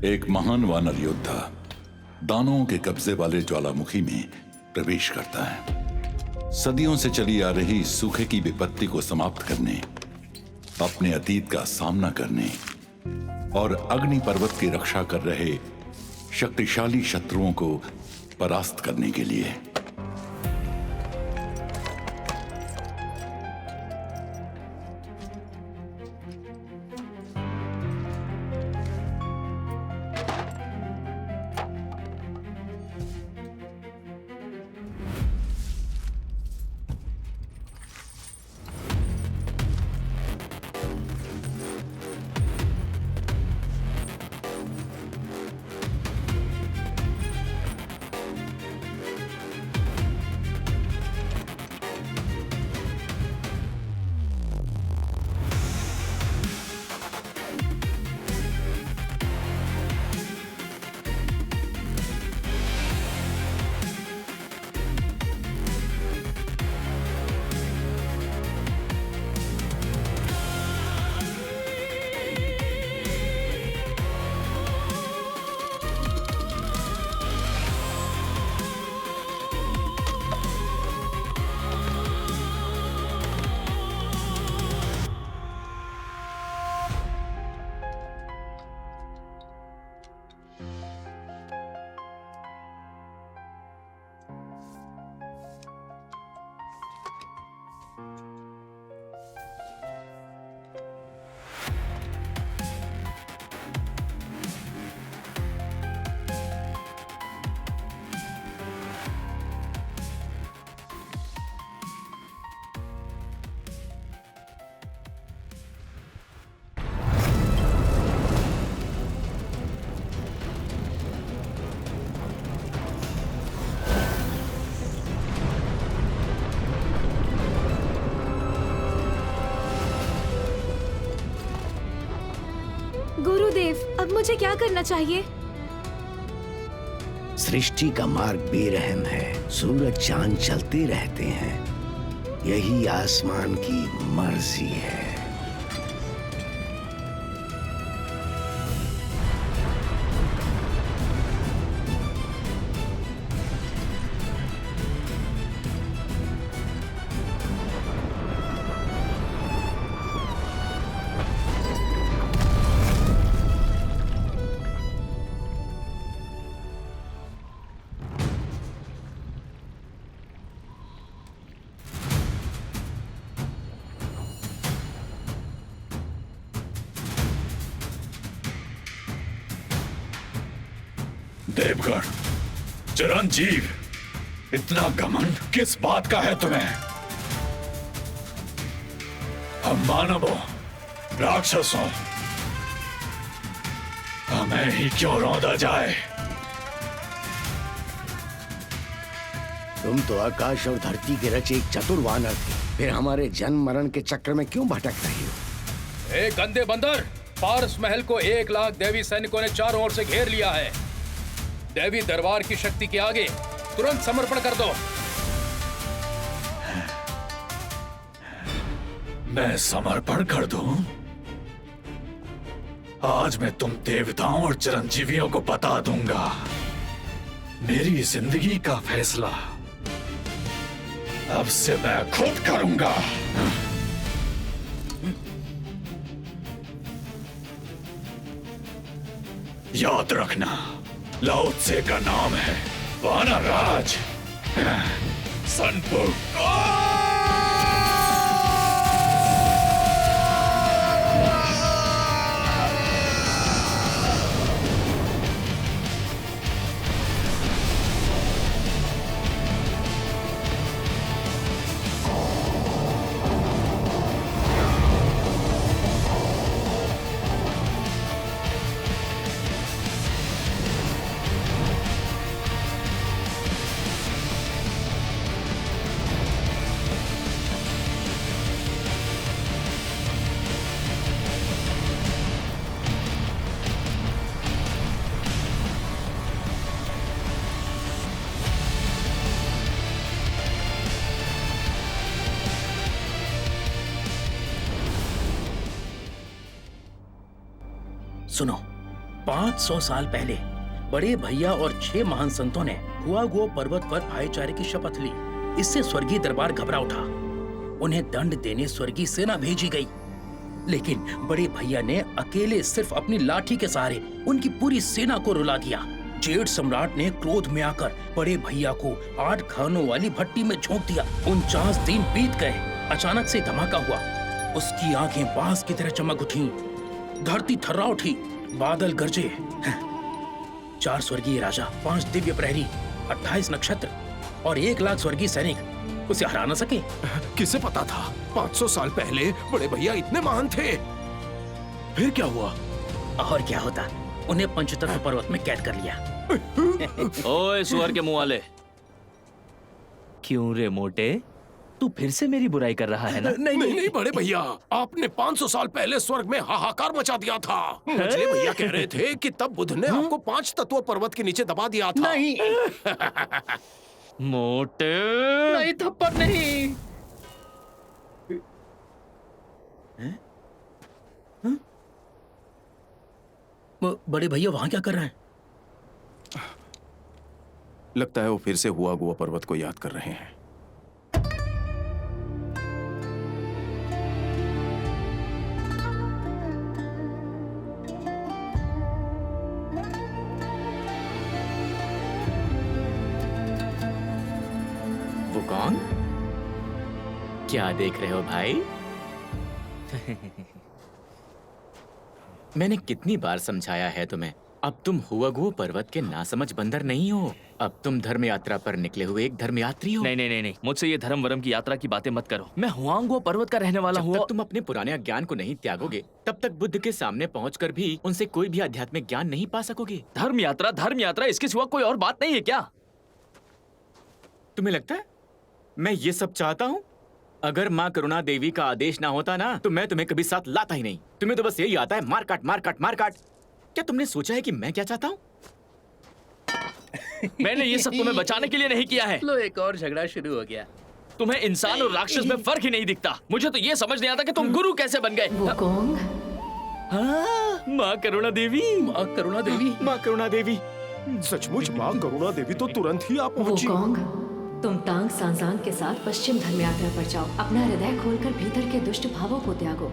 एक महान वानर योद्धा दानवों के कब्जे वाले ज्वालामुखी में प्रवेश करता है। सदियों से चली आ रही सूखे की विपत्ति को समाप्त करने, अपने अतीत का सामना करने और अग्नि पर्वत की रक्षा कर रहे शक्तिशाली शत्रुओं को परास्त करने के लिए। गुरुदेव, अब मुझे क्या करना चाहिए? सृष्टि का मार्ग बेरहम है। सूरज चांद चलते रहते हैं। यही आसमान की मर्जी है। देवगण, चिरंजीव, इतना घमंड किस बात का है तुम्हें? हम मानवों, राक्षसों, हमें ही क्यों रौंदा जाए? तुम तो आकाश और धरती के रचे एक चतुर वानर थे, फिर हमारे जन्म मरण के चक्र में क्यों भटक रहे हो? ए गंदे बंदर, पारस महल को 1 लाख देवी सैनिकों ने चारों ओर से घेर लिया है। देवी दरबार की शक्ति के आगे तुरंत समर्पण कर दो। मैं समर्पण कर दूं? आज मैं तुम देवताओं और चिरंजीवियों को बता दूंगा। मेरी जिंदगी का फैसला अब से मैं खुद करूंगा। याद रखना, लाओ त्से का नाम है वानर राज सनपुर। सुनो, 500 साल पहले बड़े भैया और 6 महान संतों ने हुआगुओ पर्वत पर भाईचारे की शपथ ली। इससे स्वर्गीय दरबार घबरा उठा। उन्हें दंड देने स्वर्गीय सेना भेजी गई, लेकिन बड़े भैया ने अकेले सिर्फ अपनी लाठी के सहारे उनकी पूरी सेना को रुला दिया। जेठ सम्राट ने क्रोध में आकर बड़े भैया को 8 खानों वाली भट्टी में झोंक दिया। 49 दिन बीत गए। अचानक से धमाका हुआ। उसकी आंखें बांस की तरह चमक उठी, धरती थर्रा उठी, बादल गरजे। 4 स्वर्गीय राजा, 5 दिव्य प्रहरी, 28 नक्षत्र और 1 लाख स्वर्गीय सैनिक उसे हरा न सके। किसे पता था 500 साल पहले बड़े भैया इतने महान थे? फिर क्या हुआ? और क्या होता, उन्हें पंचतत्व पर्वत में कैद कर लिया। ओए सुअर के मुंह वाले, क्यों रे मोटे, तू फिर से मेरी बुराई कर रहा है ना? नहीं बड़े भैया, आपने 500 साल पहले स्वर्ग में हाहाकार मचा दिया था। मछली भैया कह रहे थे कि तब बुध ने आपको 5 तत्व पर्वत के नीचे दबा दिया था। नहीं मोटे, नहीं, थप्पड़ नहीं। बड़े भैया वहां क्या कर रहे हैं? लगता है वो फिर से हुआगुआ पर्वत को याद कर रहे हैं। वो कौन? क्या देख रहे हो भाई? मैंने कितनी बार समझाया है तुम्हें, अब तुम हुआगुओ पर्वत के नासमझ बंदर नहीं हो। अब तुम धर्म यात्रा पर निकले हुए एक धर्म यात्री हो। नहीं, मुझसे ये धर्म वर्म की यात्रा की बातें मत करो। मैं हुआंगुओ पर्वत का रहने वाला हूँ। जब तक तुम अपने पुराने अज्ञान को नहीं त्यागोगे, तब तक बुद्ध के सामने पहुंचकर भी उनसे कोई भी आध्यात्मिक ज्ञान नहीं पा सकोगे। धर्म यात्रा, इसके सिवा कोई और बात नहीं है क्या? तुम्हें लगता है मैं ये सब चाहता हूँ? अगर माँ करुणा देवी का आदेश ना होता ना, तो मैं तुम्हें कभी साथ लाता ही नहीं। तुम्हें तो बस यही आता है, मार काट मार काट मार काट। क्या तुमने सोचा है कि मैं क्या चाहता हूँ? मैंने ये सब तुम्हें बचाने के लिए नहीं किया है। लो, एक और झगड़ा शुरू हो गया। तुम्हें इंसान और राक्षस में फर्क ही नहीं दिखता। मुझे तो ये समझ नहीं आता कि तुम गुरु कैसे बन गए। वुकोंग, हाँ, माँ करुणा देवी। माँ करुणा देवी, माँ करुणा देवी। सचमुच माँ करुणा देवी तो तुरंत ही आ पहुंची। वुकोंग, तुम तांग सांसांग के साथ पश्चिम धर्म यात्रा पर जाओ। अपना हृदय खोलकर भीतर के दुष्ट भावों को त्यागो।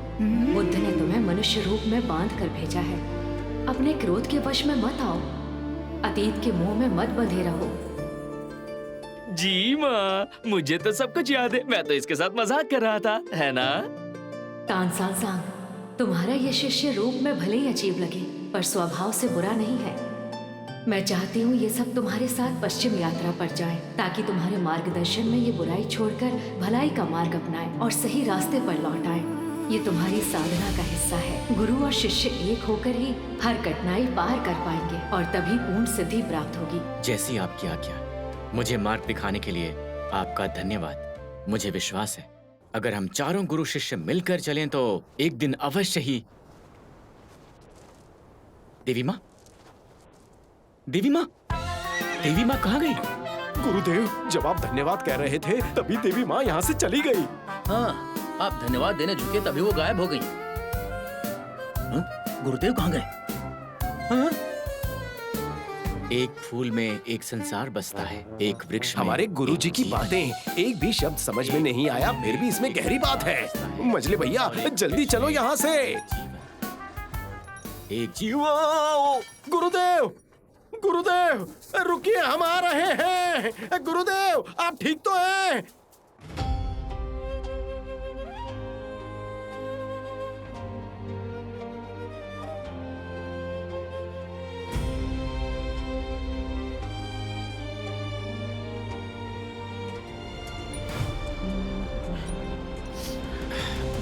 बुद्ध ने तुम्हें मनुष्य रूप में बांध कर भेजा है। अपने क्रोध के वश में मत आओ। अतीत के मोह में मत बंधे रहो। जी माँ, मुझे तो सब कुछ याद है। मैं तो इसके साथ मजाक कर रहा था, है ना? तांग सांसांग, तुम्हारा ये शिष्य रूप में भले ही अजीब लगे, पर स्वभाव से बुरा नहीं है। मैं चाहती हूँ ये सब तुम्हारे साथ पश्चिम यात्रा पर जाएं, ताकि तुम्हारे मार्गदर्शन में ये बुराई छोड़कर भलाई का मार्ग अपनाएं और सही रास्ते पर लौट आएं। ये तुम्हारी साधना का हिस्सा है। गुरु और शिष्य एक होकर ही हर कठिनाई पार कर पाएंगे और तभी पूर्ण सिद्धि प्राप्त होगी। जैसी आपकी आज्ञा। मुझे मार्ग दिखाने के लिए आपका धन्यवाद। मुझे विश्वास है, अगर हम चारों गुरु शिष्य मिलकर चलें तो एक दिन अवश्य ही। देवी माँ, देवी माँ, देवी माँ कहाँ गई? गुरुदेव, जब आप धन्यवाद कह रहे थे तभी देवी माँ यहाँ से चली गई। हाँ, आप धन्यवाद देने झुके तभी वो गायब हो गई। गुरुदेव कहाँ गए? हाँ? एक फूल में एक संसार बसता है, एक वृक्ष में हमारे गुरुजी एक की जीवन। बातें एक भी शब्द समझ में नहीं आया, फिर भी इसमें गहरी बात है। मजले भैया, जल्दी चलो यहाँ से। एक जीवन। गुरुदेव, गुरुदेव, रुकिए, हम आ रहे हैं। गुरुदेव, आप ठीक तो हैं?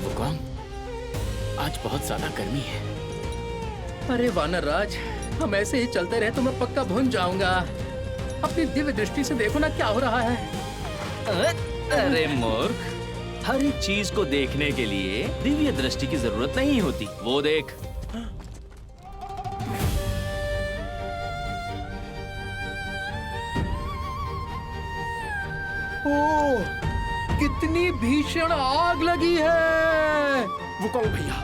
वुकोंग, आज बहुत ज्यादा गर्मी है। अरे वानर राज, हम ऐसे ही चलते रहे तो मैं पक्का भून जाऊंगा। अपनी दिव्य दृष्टि से देखो ना क्या हो रहा है। अरे मूर्ख, हर एक चीज को देखने के लिए दिव्य दृष्टि की जरूरत नहीं होती। वो देख, ओह, कितनी भीषण आग लगी है। वुकोंग भैया,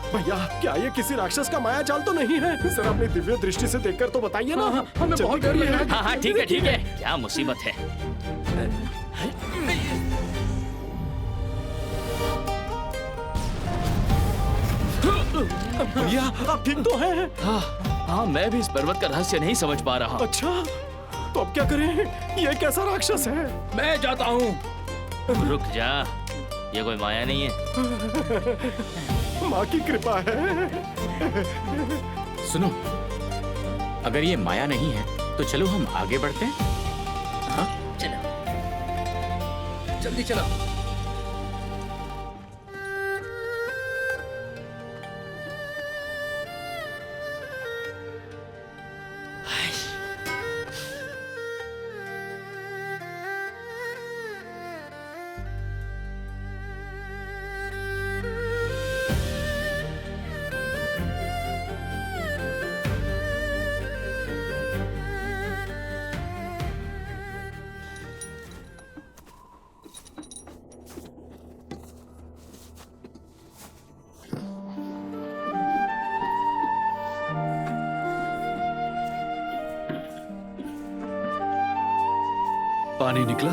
भैया क्या ये किसी राक्षस का माया जाल तो नहीं है? सर अपनी दिव्य दृष्टि से देखकर तो बताइए ना। हमें बहुत डर लग रहा है। हाँ हाँ ठीक है, क्या मुसीबत है। भैया आप ठीक तो हैं? हाँ, मैं भी इस पर्वत का रहस्य नहीं समझ पा रहा। अच्छा तो अब क्या करें? ये कैसा राक्षस है? मैं जाता हूँ। रुक जा, ये कोई माया नहीं है। माँ की कृपा है। सुनो, अगर ये माया नहीं है तो चलो हम आगे बढ़ते हैं। हाँ? चलो जल्दी चलो। पानी निकला?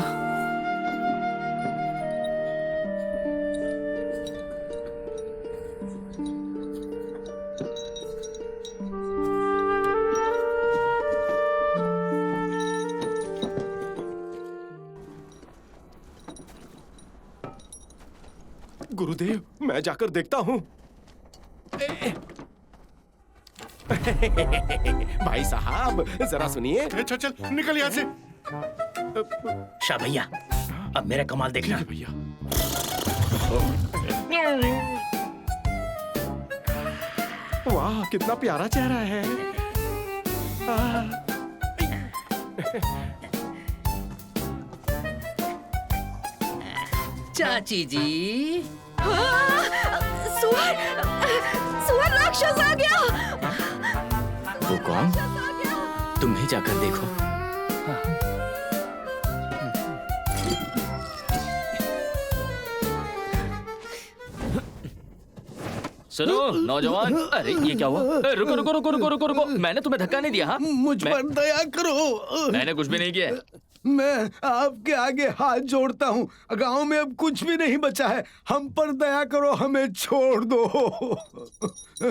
गुरुदेव मैं जाकर देखता हूँ। भाई साहब जरा सुनिए। चल चल निकल यहाँ से। शाह भैया, अब मेरा कमाल देखना। भैया वाह कितना प्यारा चेहरा है। चाची जी, सुअर राक्षस आ गया। वो कौन? तुम ही जाकर देखो। सुनो नौजवान, अरे ये क्या हुआ? रुको रुको रुको रुको रुको रुको, मैंने तुम्हें धक्का नहीं दिया। हाँ, मुझ पर दया करो। मैंने कुछ भी नहीं किया। मैं आपके आगे हाथ जोड़ता हूँ। गांव में अब कुछ भी नहीं बचा है। हम पर दया करो, हमें छोड़ दो।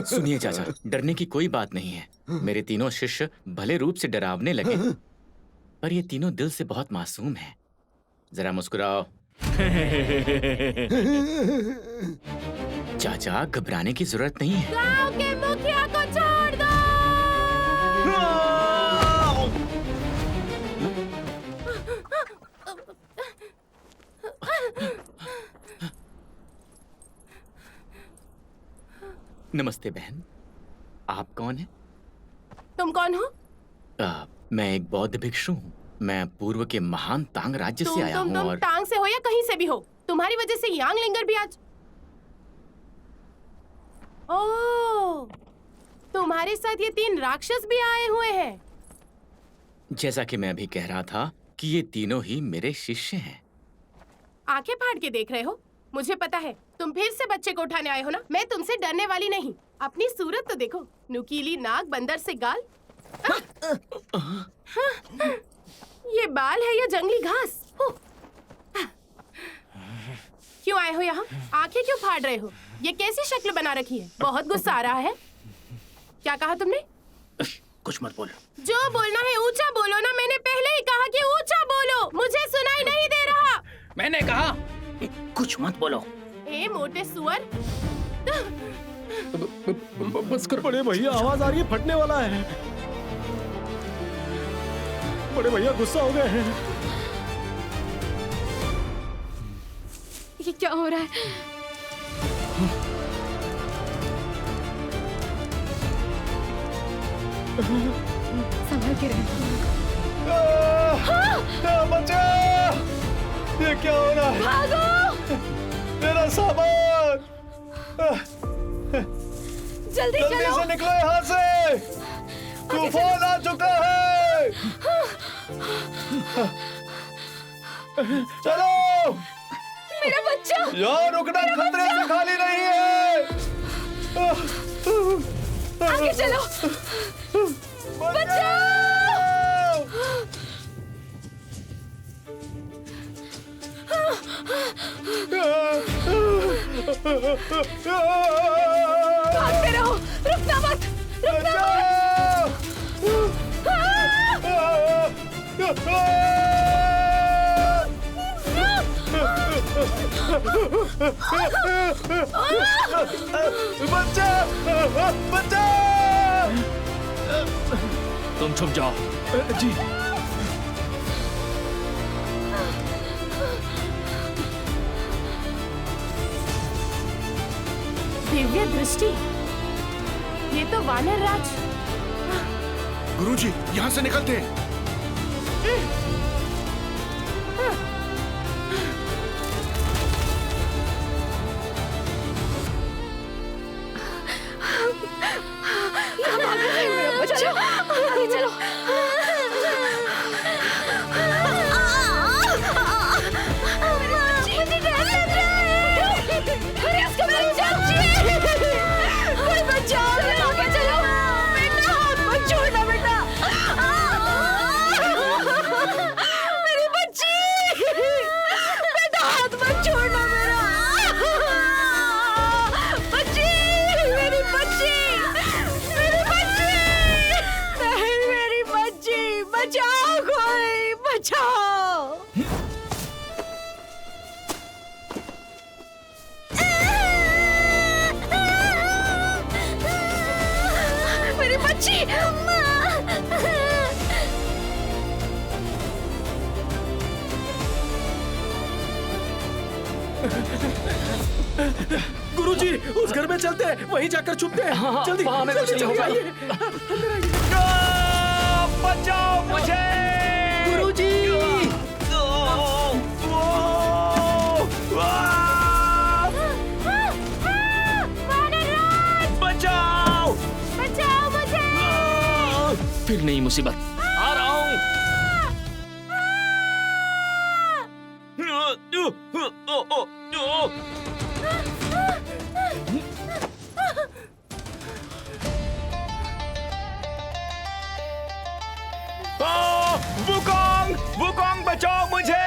सुनिए चाचा, डरने की कोई बात नहीं है। मेरे तीनों शिष्य भले रूप से डरावने लगे, पर ये तीनों दिल से बहुत मासूम हैं। जरा मुस्कुराओ। चाचा घबराने की जरूरत नहीं है। गांव के मुखिया को छोड़ दो। नमस्ते बहन, आप कौन हैं? तुम कौन हो? मैं एक बौद्ध भिक्षु हूँ। मैं पूर्व के महान तांग राज्य से आया हूँ और टांग से हो या कहीं से भी हो, तुम्हारी वजह से यांग लिंगर भी आज। ओह, तुम्हारे साथ ये 3 राक्षस भी आए हुए हैं। जैसा कि मैं अभी कह रहा था कि ये तीनों ही मेरे शिष्य हैं। आंखें फाड़ के देख रहे हो? मुझे पता है तुम फिर से बच्चे को उठाने आए हो ना। मैं तुमसे डरने वाली नहीं। अपनी सूरत तो देखो, नुकीली नाक, बंदर से गाल। ये बाल है या जंगली घास? क्यों आए हो यहाँ? आंखें क्यों फाड़ रहे हो? ये कैसी शक्ल बना रखी है? बहुत गुस्सा आ रहा है। क्या कहा तुमने? कुछ मत बोलो। जो बोलना है ऊंचा बोलो ना। मैंने पहले ही कहा कि ऊंचा बोलो। मुझे सुनाई नहीं दे रहा। मैंने कहा कुछ मत बोलो। ए मोटे सुअर। बस कर। बड़े भैया आवाज आ रही है, फटने वाला है। बड़े भैया गुस्सा हो गए हैं। ये क्या हो रहा है? संभल के रहो। बच्चा, ये क्या हो रहा है? भागो! मेरा सामान! जल्दी चलो। से निकलो यहाँ से। तूफान आ चुका है। चलो। मेरा बच्चा। यहाँ रुकना खतरे से खाली नहीं है। आगे चलो। बचाओ। भागते रहो, रुकना मत, रुकना बच्चा, बच्चा! तुम छुप जाओ। जी। दिव्य दृष्टि, ये तो वानर राज। गुरुजी, यहाँ से निकलते हैं। चलो, आगे चलो। मुझे डर लग रहा है। अरे उसको मेरी जान चाहिए। कोई बचाओ, आगे चलो। बेटा, हाथ मत छोड़ना बेटा। मेरी बच्ची। बेटा, हाथ मत छोड़ना मेरा। बच्ची, मेरी बच्ची। मेरी बच्ची। नहीं, मेरी बच्ची। बचाओ कोई, बचाओ। मेरी बच्ची। गुरुजी, उस घर में चलते हैं, वहीं जाकर छुपते हैं। जल्दी, वहाँ हमें कुछ जल्दी, नहीं जल्दी होगा। आइए। बचाओ मुझे! गुरुजी! बचाओ! बचाओ मुझे। फिर नई मुसीबत। आ रहा हूँ। वुकोंग! वुकोंग, बचाओ मुझे!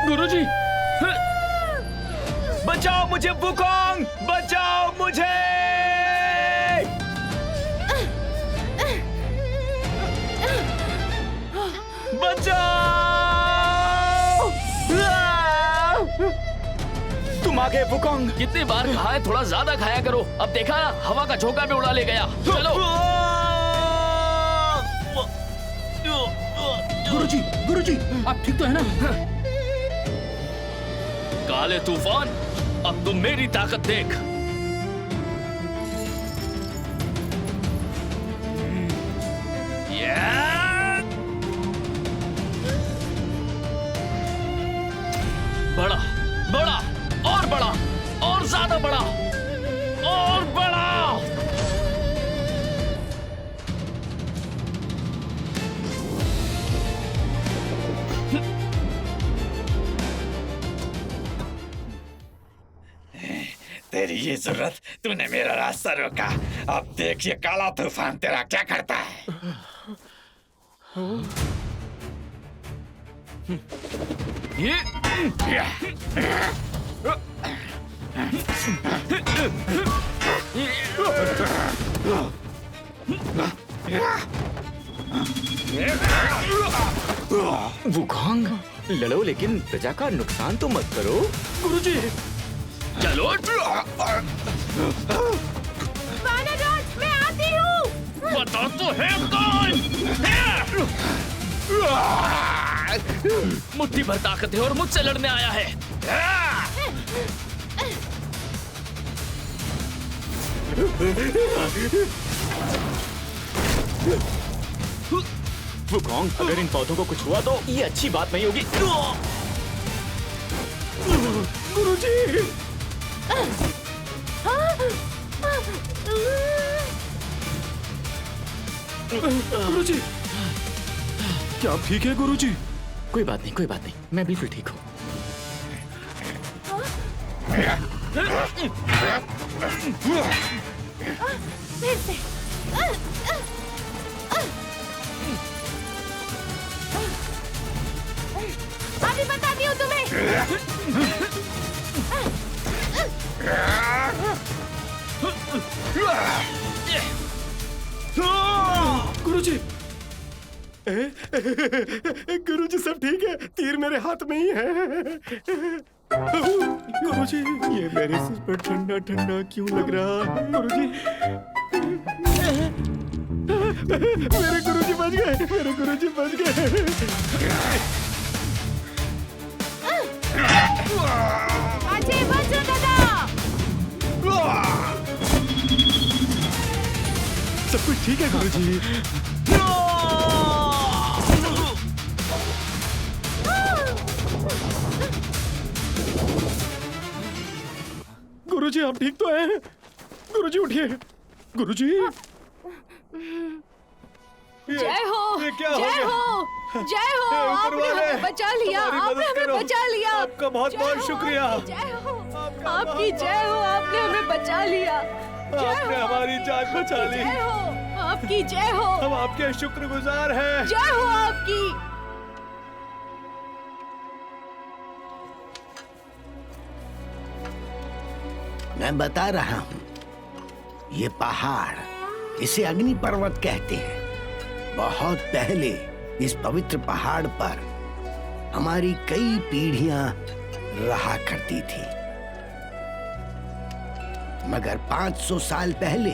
गुरुजी, बचाओ मुझे वुकोंग! बचाओ मुझे! बचाओ! तुम आगे वुकोंग! कितनी बार कहा है थोड़ा ज्यादा खाया करो। अब देखा ना, हवा का झोंका भी उड़ा ले गया। चलो। गुरुजी, गुरुजी, आप ठीक तो है ना? काले तूफान, अब तुम मेरी ताकत देख। बड़ा, बड़ा, और बड़ा, और ज्यादा बड़ा, और बड़ा। तेरी ये जरूरत, तूने मेरा रास्ता रोका। अब देख ये काला तूफान तेरा क्या करता है। वुकोंग, लड़ो लेकिन प्रजा का नुकसान तो मत करो। गुरुजी, चलो। वानर राज, मैं आती हूँ। बता तो है कौन? मुट्ठी भर ताकत है और मुझसे लड़ने आया है। वुकोंग, अगर इन पौधों को कुछ हुआ तो ये अच्छी बात नहीं होगी। गुरुजी! गुरुजी, क्या आप ठीक है गुरुजी? कोई बात नहीं, कोई बात नहीं, मैं बिल्कुल ठीक हूँ। फिर से। अभी बताती हूँ तुम्हें। गुरुजी, गुरुजी सब ठीक है? तीर मेरे हाथ में ही है। गुरुजी, ये मेरे सिर पर ठंडा ठंडा क्यों लग रहा है? गुरुजी, मेरे गुरुजी बच गए, मेरे गुरुजी बच गए। अजय बचो दादा। सब कुछ ठीक है गुरुजी? गुरुजी आप ठीक तो हैं? गुरुजी उठिए। गुरुजी, जय हो, ये क्या हो जय गया? हो, जय हो। आपने हमें बचा लिया, आपने हमें बचा लिया। आपका बहुत बहुत शुक्रिया। जय हो, आपकी जय हो, आपने हमें बचा लिया। आपने हमारी जान बचा ली। जय हो, आपकी जय हो। हम आपके शुक्रगुजार हैं। जय हो आपकी। मैं बता रहा हूँ, ये पहाड़, इसे अग्नि पर्वत कहते हैं। बहुत पहले इस पवित्र पहाड़ पर हमारी कई पीढ़ियां रहा करती थी, मगर 500 साल पहले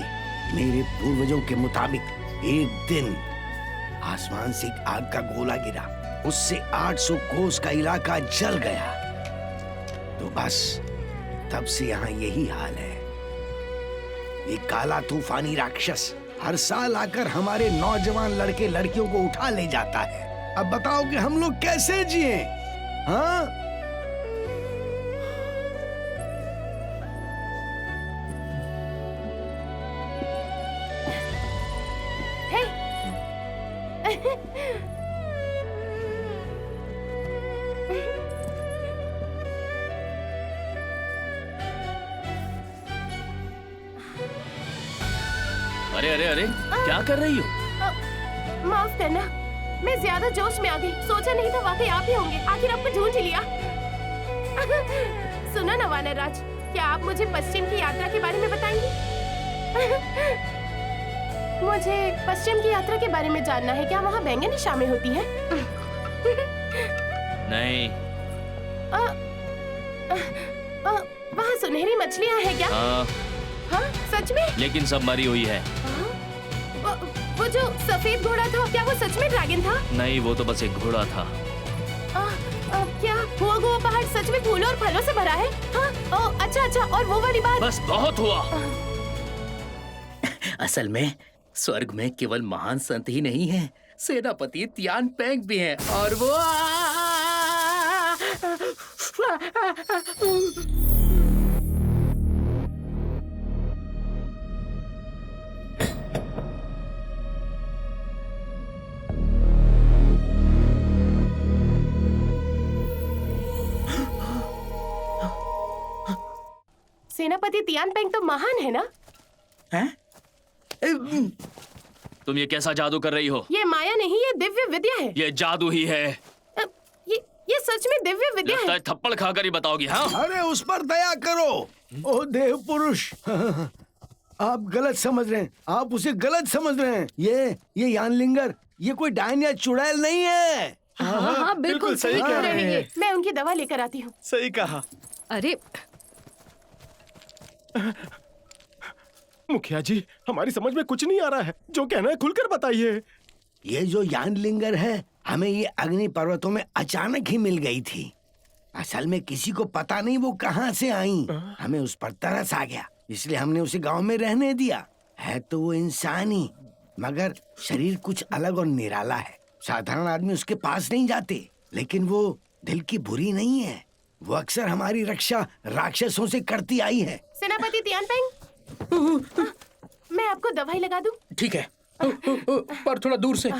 मेरे पूर्वजों के मुताबिक एक दिन आसमान से एक आग का गोला गिरा, उससे 800 कोस का इलाका जल गया। तो बस तब से यहाँ यही हाल है। एक काला तूफानी राक्षस हर साल आकर हमारे नौजवान लड़के लड़कियों को उठा ले जाता है। अब बताओ कि हम लोग कैसे जिए? हाँ? अरे अरे अरे, क्या कर रही हो? माफ करना, मैं ज्यादा जोश में आ गई। सोचा नहीं था वाकई आप ही होंगे। आखिर आपको ढूंढ ही लिया। सुनो ना वानर राज, क्या आप मुझे पश्चिम की यात्रा के बारे में बताएंगे? मुझे पश्चिम की यात्रा के बारे में जानना है। क्या वहाँ बैंगनी शामें होती हैं? नहीं। वहाँ सुनहरी मछलियाँ हैं क्या? हाँ। हाँ, सच में? लेकिन सब मरी हुई है। वो जो सफेद घोड़ा था, क्या वो सच में ड्रैगन था? नहीं, वो तो बस एक घोड़ा था। क्या हुआ गोवा पहाड़ सच में फूलों और फलों से भरा है? हाँ, अच्छा अच्छा, और वो वाली बात? बस बहुत हुआ। असल में स्वर्ग में केवल महान संत ही नहीं है, सेनापति तियान पेंग भी है, और वो सेनापति तियान पेंग तो महान है ना? हैं? तुम ये कैसा जादू कर रही हो? ये माया नहीं, ये दिव्य विद्या है। ये जादू ही है। ये सच में दिव्य विद्या लगता है। थप्पड़ खाकर ही बताओगी। हाँ? अरे उस पर दया करो। ओ देव पुरुष, आप गलत समझ रहे हैं, आप उसे गलत समझ रहे हैं। ये यानलिंगर, ये कोई डायन या चुड़ैल नहीं है। हाँ, बिल्कुल सही कह रहे हैं। मैं उनकी दवा लेकर आती हूँ। सही कहा। अरे मुखिया जी, हमारी समझ में कुछ नहीं आ रहा है। जो कहना है खुलकर बताइए। ये जो यानलिंगर है, हमें ये अग्नि पर्वतों में अचानक ही मिल गई थी। असल में किसी को पता नहीं वो कहाँ से आई। हमें उस पर तरस आ गया, इसलिए हमने उसे गांव में रहने दिया। है तो वो इंसानी, मगर शरीर कुछ अलग और निराला है। साधारण आदमी उसके पास नहीं जाते, लेकिन वो दिल की बुरी नहीं है। वो अक्सर हमारी रक्षा राक्षसों से करती आई है। सेनापति तियान पेंग, मैं आपको दवाई लगा दूं? ठीक है, पर थोड़ा दूर से।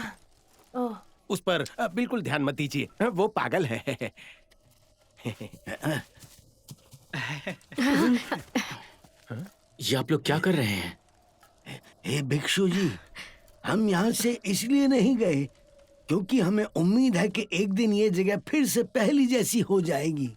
उस पर बिल्कुल ध्यान मत दीजिए, वो पागल है। ये आप लोग क्या कर रहे हैं? हे भिक्षु जी, हम यहाँ से इसलिए नहीं गए क्योंकि हमें उम्मीद है कि एक दिन ये जगह फिर से पहली जैसी हो जाएगी।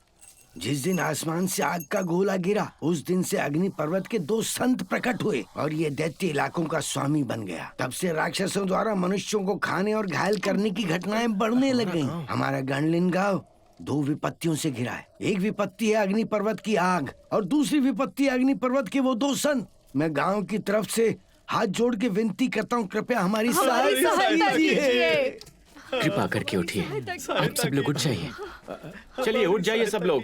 जिस दिन आसमान से आग का गोला गिरा, उस दिन से अग्नि पर्वत के 2 संत प्रकट हुए और ये दैत्य इलाकों का स्वामी बन गया। तब से राक्षसों द्वारा मनुष्यों को खाने और घायल करने की घटनाएं बढ़ने लग गईं। हमारा गणलिन गांव 2 विपत्तियों से घिरा है। एक विपत्ति है अग्नि पर्वत की आग और दूसरी विपत्ति है अग्नि पर्वत के वो 2 संत। मैं गांव की तरफ से हाथ जोड़ के विनती करता हूँ, कृपया हमारी सहायता कीजिए। कृपा करके उठिए, आप सब लोग उठ जाइए। चलिए उठ जाइए सब लोग।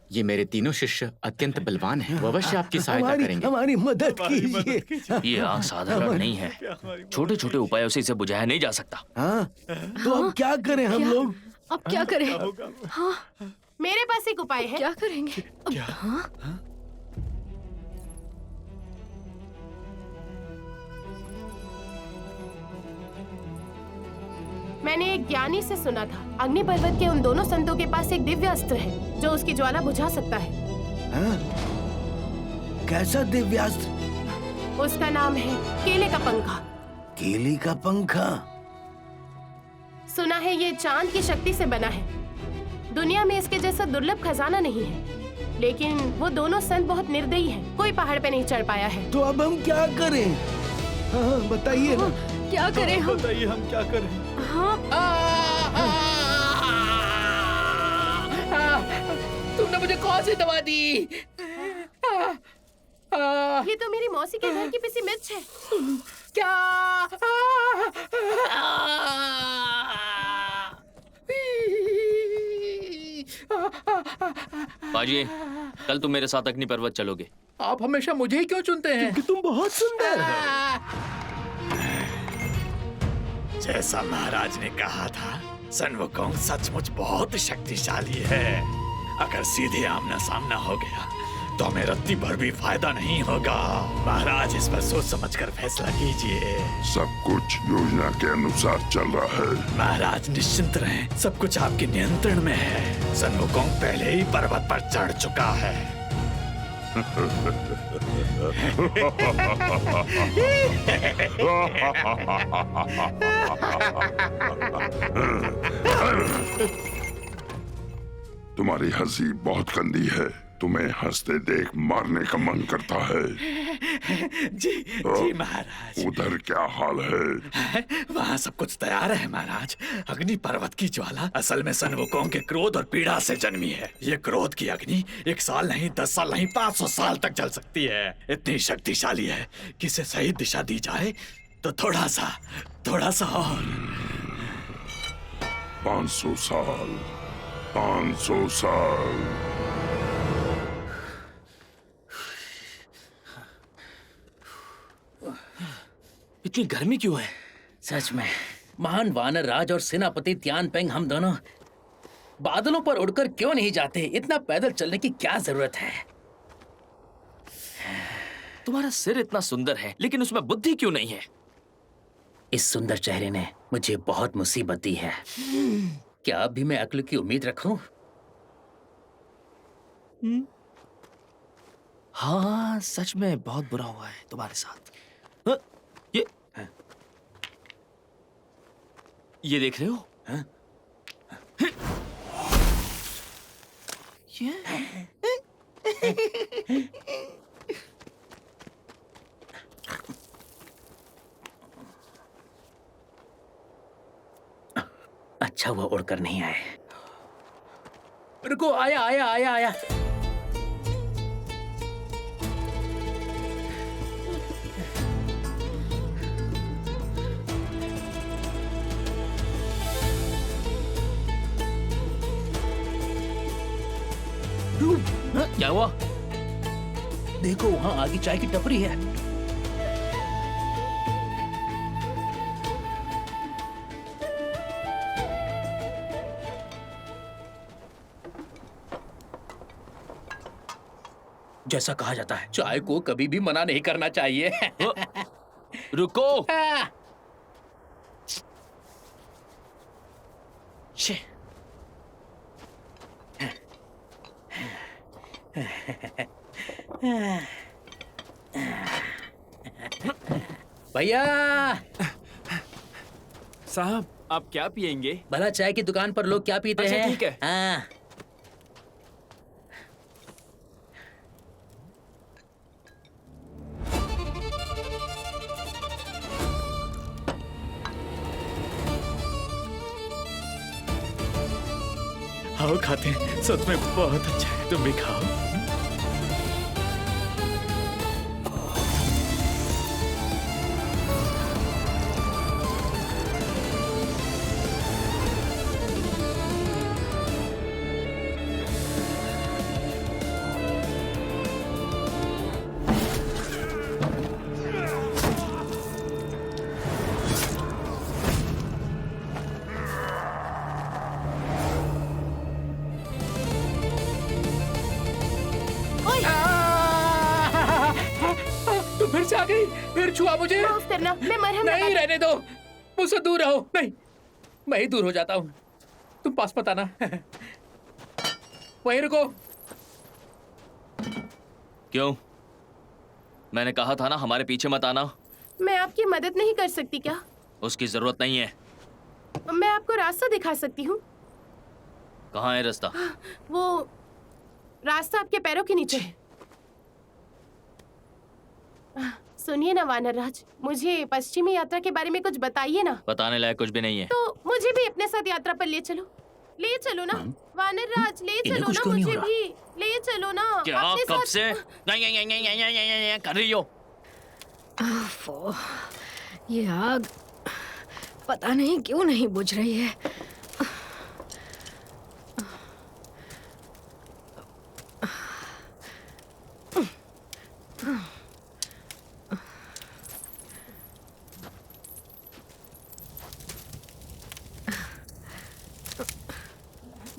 ये मेरे तीनों शिष्य अत्यंत बलवान हैं, वो अवश्य आपकी सहायता करेंगे। हमारी मदद कीजिए। ये आग साधारण नहीं है, छोटे छोटे उपायों से इसे बुझाया नहीं जा सकता। हाँ, तो अब क्या करें हम लोग? अब क्या करें? हाँ, मेरे पास एक उपाय है। क्या करेंगे? हाँ? मैंने एक ज्ञानी से सुना था, अग्नि पर्वत के उन दोनों संतों के पास एक दिव्य अस्त्र है जो उसकी ज्वाला बुझा सकता है। हाँ? कैसा दिव्यास्त्र? उसका नाम है केले का पंखा। केले का पंखा? सुना है ये चांद की शक्ति से बना है। दुनिया में इसके जैसा दुर्लभ खजाना नहीं है, लेकिन वो दोनों संत बहुत निर्दयी हैं। कोई पहाड़ पे नहीं चढ़ पाया है। तो अब हम क्या करें? हाँ, बताइए ना। क्या करें हम? बताइए हम क्या करें? हाँ? तुमने मुझे कौन सी दवा दी? ये तो मेरी मौसी के घर की पिसी मिर्च है। क्या? बाजी, कल तुम मेरे साथ अग्नि पर्वत चलोगे। आप हमेशा मुझे ही क्यों चुनते हैं? क्योंकि तुम बहुत सुंदर हो। जैसा महाराज ने कहा था, सन वुकोंग सचमुच बहुत शक्तिशाली है। अगर सीधे आमना सामना हो गया तो हमें रत्ती भर भी फायदा नहीं होगा। महाराज, इस पर सोच समझकर फैसला कीजिए। सब कुछ योजना के अनुसार चल रहा है। महाराज निश्चिंत रहें, सब कुछ आपके नियंत्रण में है। सन वुकोंग पहले ही पर्वत पर चढ़ चुका है। तुम्हारी हंसी बहुत गंदी है। तुम्हें हंसते देख मारने का मन करता है। जी महाराज। उधर क्या हाल है? वहाँ सब कुछ तैयार है महाराज। अग्नि पर्वत की ज्वाला असल में सन वुकोंग के क्रोध और पीड़ा से जन्मी है। ये क्रोध की अग्नि 1 साल नहीं, 10 साल नहीं, 500 साल तक जल सकती है। इतनी शक्तिशाली है कि इसे सही दिशा दी जाए तो थोड़ा सा और 500 साल, 500 साल। इतनी गर्मी क्यों है? सच में महान वानर राज और सेनापति तियानपेंग हम दोनों बादलों पर उड़कर क्यों नहीं जाते? इतना पैदल चलने की क्या जरूरत है? तुम्हारा सिर इतना सुंदर है, लेकिन उसमें बुद्धि क्यों नहीं है? इस सुंदर चेहरे ने मुझे बहुत मुसीबत दी है। क्या अब भी मैं अक्ल की उम्मीद रखूं? हाँ, सच में बहुत बुरा हुआ है तुम्हारे साथ। ये देख रहे हो? अच्छा हुआ उड़कर नहीं आए। रुको, आया। क्या हुआ? देखो, वहाँ आगे चाय की टपरी है। जैसा कहा जाता है, चाय को कभी भी मना नहीं करना चाहिए। रुको। छे। भैया साहब आप क्या पियेंगे? भला चाय की दुकान पर लोग क्या पीते अच्छा, हैं? ठीक है। हाँ। आओ खाते हैं, सच में बहुत अच्छा है, तुम भी खाओ। तुम फिर से आ गई, फिर छुआ मुझे। माफ करना, मैं मरहम नहीं, लगा- रहने दो, मुझसे दूर रहो। नहीं, मैं ही दूर हो जाता हूँ, तुम पास मत आना। वहीं रुको। क्यों? मैंने कहा था ना हमारे पीछे मत आना। मैं आपकी मदद नहीं कर सकती क्या? उसकी जरूरत नहीं है। मैं आपको रास्ता दिखा सकती हूँ। कहाँ है रास्ता? वो रास्ता आपके पैरों के नीचे है। सुनिए ना वानर राज, मुझे पश्चिमी यात्रा के बारे में कुछ बताइए ना। बताने लायक कुछ भी नहीं है। तो मुझे भी अपने साथ यात्रा पर ले चलो। ले चलो ना वानर राज, ले इन्हें चलो कुछ ना, क्यों नहीं मुझे हो रहा? भी ले चलो ना। क्या अपने कब साथ- से कर रही हो? ओह, ये आग पता नहीं क्यों नहीं बुझ रही है।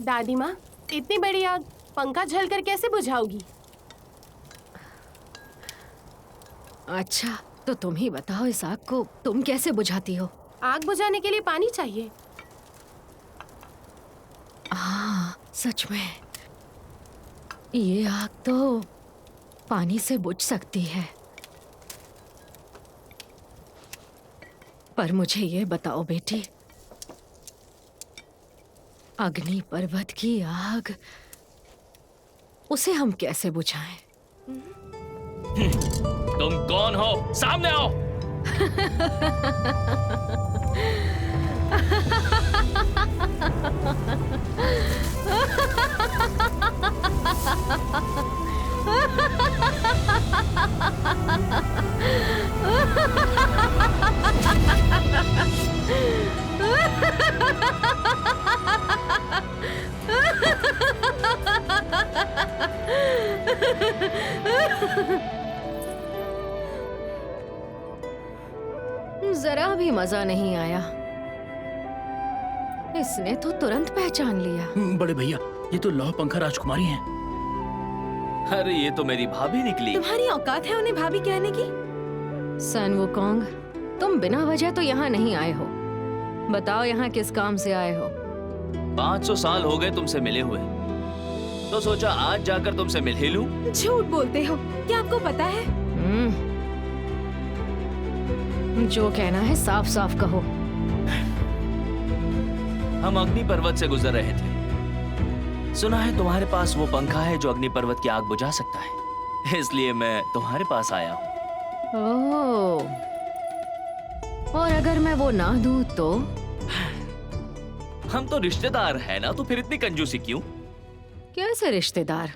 दादी माँ, इतनी बड़ी आग पंखा झलकर कैसे बुझाओगी? अच्छा, तो तुम ही बताओ, इस आग को तुम कैसे बुझाती हो? आग बुझाने के लिए पानी चाहिए। हाँ, सच में ये आग तो पानी से बुझ सकती है। पर मुझे ये बताओ बेटी, अग्नि पर्वत की आग, उसे हम कैसे बुझाएं? तुम कौन हो? सामने आओ। जरा भी मजा नहीं आया। इसने तो तुरंत पहचान लिया। बड़े भैया, ये तो लौह पंखा राजकुमारी हैं। अरे ये तो मेरी भाभी निकली। तुम्हारी औकात है उन्हें भाभी कहने की? सन वुकोंग, तुम बिना वजह तो यहाँ नहीं आए हो। बताओ यहाँ किस काम से आए हो? 500 साल हो गए तुमसे मिले हुए, तो सोचा आज जाकर तुमसे मिल ही लूं। झूठ बोलते हो, क्या आपको पता है? जो कहना है साफ साफ कहो। हम अग्नि पर्वत से गुजर रहे थे। सुना है तुम्हारे पास वो पंखा है जो अग्नि पर्वत की आग बुझा सकता है, इसलिए मैं तुम्हारे पास आया हूँ। ओह, और अगर मैं वो ना दूं तो? हम तो रिश्तेदार हैं ना, तो फिर इतनी कंजूसी क्यों? कैसे रिश्तेदार?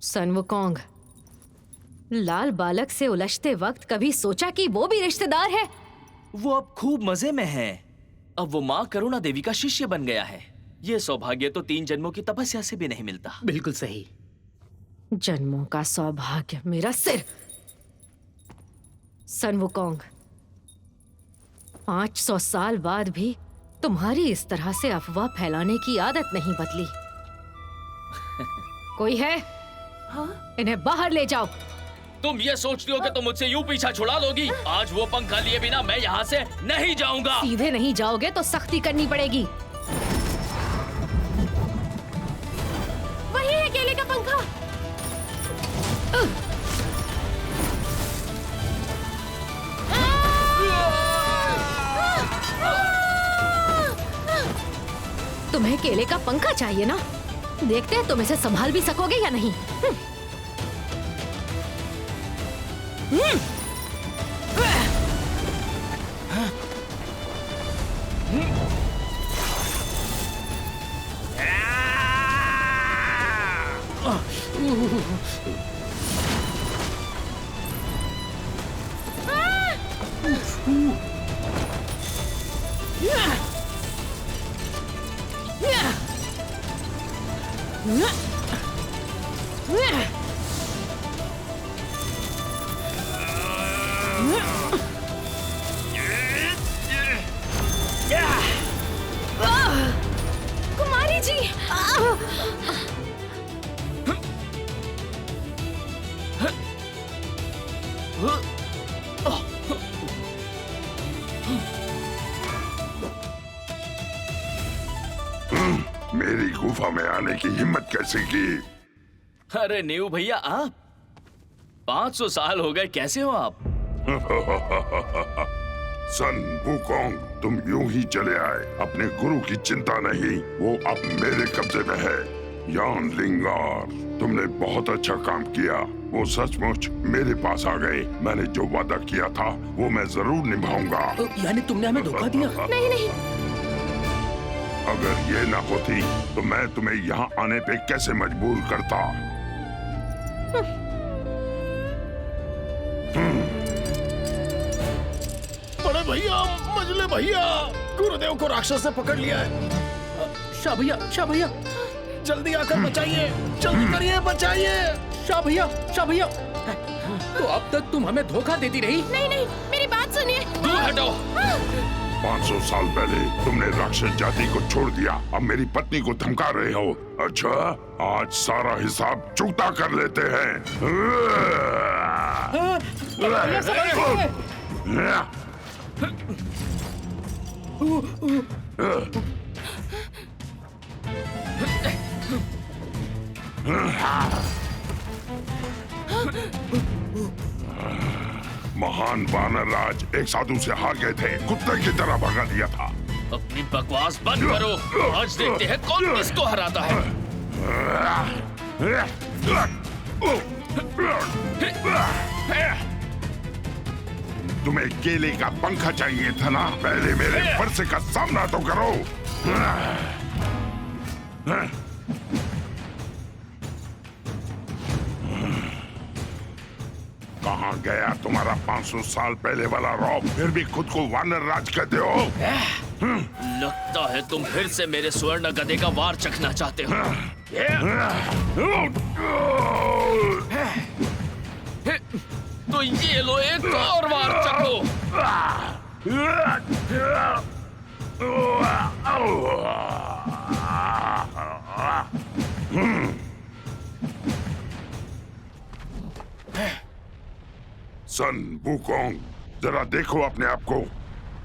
सन वुकोंग, लाल बालक से उलझते वक्त कभी सोचा कि वो भी रिश्तेदार है? वो अब खूब मजे में है। अब वो माँ करुणा देवी का शिष्य बन गया है। ये सौभाग्य तो 3 जन्मों की तपस्या से भी नहीं मिलता। बिल्कुल सही। जन्मों का सौभाग्य मेरा सिर। सन वुकोंग, 500 साल बाद भी तुम्हारी इस तरह से अफवाह फैलाने की आदत नहीं बदली। कोई है? हाँ? इन्हें बाहर ले जाओ। तुम ये सोचती हो कि तुम मुझसे यूं पीछा छुड़ा लोगी? आज वो पंखा लिए बिना मैं यहाँ से नहीं जाऊंगा। सीधे नहीं जाओगे तो सख्ती करनी पड़ेगी। वही है केले का पंखा। तुम्हें केले का पंखा चाहिए ना? देखते हैं तुम इसे संभाल भी सकोगे या नहीं। कुमारी जी, मेरी गुफा में आने की हिम्मत कैसे की? अरे नीऊ भैया, आप 500 साल हो गए, कैसे हो आप? सन वुकोंग, तुम यूं ही चले आए। अपने गुरु की चिंता नहीं, वो अब मेरे कब्जे में है। यान लिंगार, तुमने बहुत अच्छा काम किया। वो सचमुच मेरे पास आ गए। मैंने जो वादा किया था वो मैं जरूर निभाऊंगा। यानी तुमने हमें धोखा दिया? नहीं नहीं, अगर ये ना होती तो मैं तुम्हें यहाँ आने पे कैसे मजबूर करता? बड़े भैया, मजले भैया, गुरुदेव को राक्षस ने पकड़ लिया है। शाह भैया, शाह भैया, जल्दी आकर बचाइए, जल्दी करिए, बचाइए। शाह भैया, शाह भैया। तो अब तक तुम हमें धोखा देती रही। नहीं नहीं, मेरी बात सुनिए। दूर हटो। 500 साल पहले तुमने राक्षस जाति को छोड़ दिया, अब मेरी पत्नी को धमका रहे हो। अच्छा, आज सारा हिसाब चुकता कर लेते हैं। महान वानर राज एक साधु से हार गए थे, कुत्ते की तरह भगा दिया था। अपनी बकवास बंद करो, आज देखते हैं कौन किसको हराता है। तुम्हें केले का पंखा चाहिए था ना? पहले मेरे फरसे का सामना तो करो। कहाँ गया तुम्हारा 500 साल पहले वाला रौब? फिर भी खुद को वानर राज कहते हो? लगता है तुम फिर से मेरे स्वर्ण गधे का वार चखना चाहते हो। तो ये लो, एक और वार चखो। सन वुकोंग, जरा देखो अपने आप को।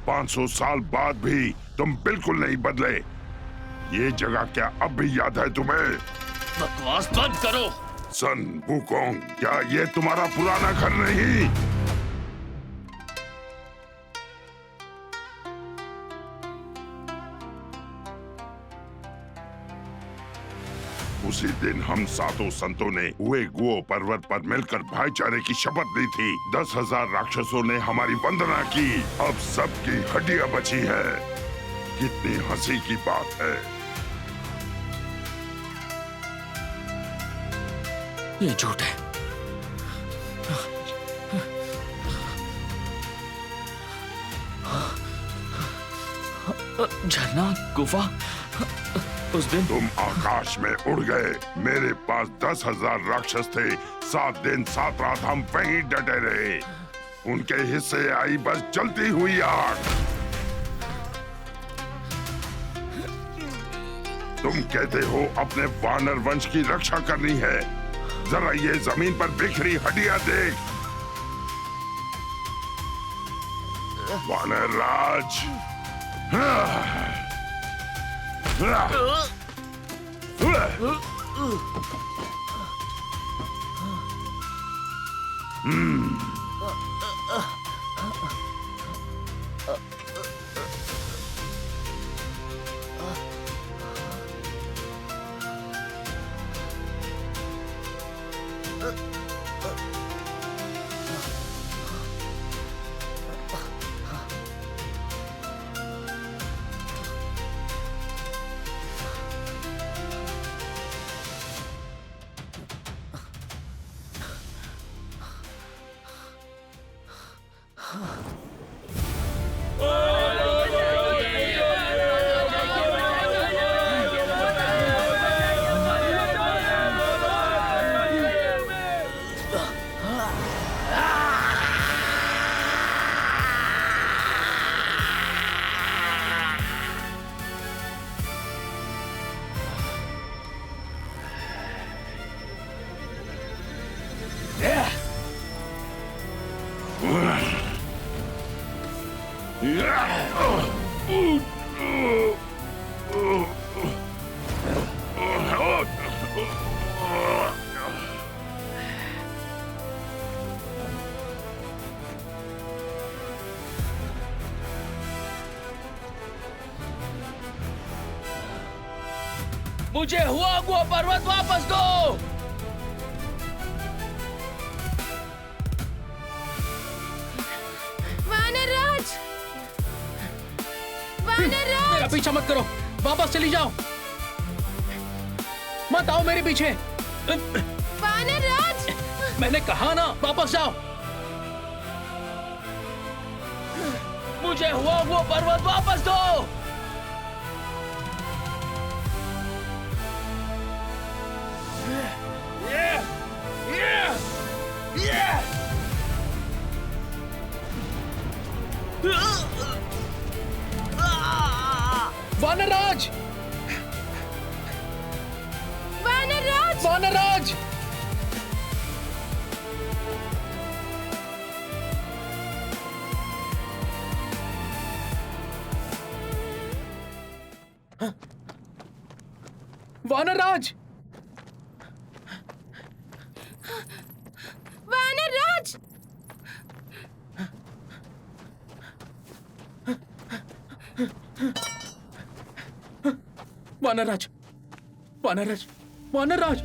500 साल बाद भी तुम बिल्कुल नहीं बदले। ये जगह क्या अब भी याद है तुम्हें? बकवास बंद करो। सन वुकोंग, क्या ये तुम्हारा पुराना घर नहीं? उसी दिन हम सातों संतों ने हुए गुओ पर्वत पर मिलकर भाईचारे की शपथ ली थी। 10,000 राक्षसों ने हमारी वंदना की। अब सबकी हड्डियां बची है। कितनी हंसी की बात है। ये झूठ है। झरना, गुफा, उस दिन तुम आकाश में उड़ गए। मेरे पास 10,000 राक्षस थे। 7 दिन 7 रात हम वहीं डटे रहे। उनके हिस्से आई बस जलती हुई आग। तुम कहते हो अपने वानर वंश की रक्षा करनी है। जरा ये जमीन पर बिखरी हड्डियां देख। वानर राज, मुझे हुआ पर्वत वापस दो। वानरराज! वानरराज! मेरा पीछा मत करो, वापस चली जाओ, मत आओ मेरे पीछे। वानरराज! मैंने कहा ना वापस जाओ। मुझे हुआ पर्वत वापस दो। वानरराज! वानरराज! वानरराज! वानरराज! वानरराज! वानरराज! वानरराज! वानरराज!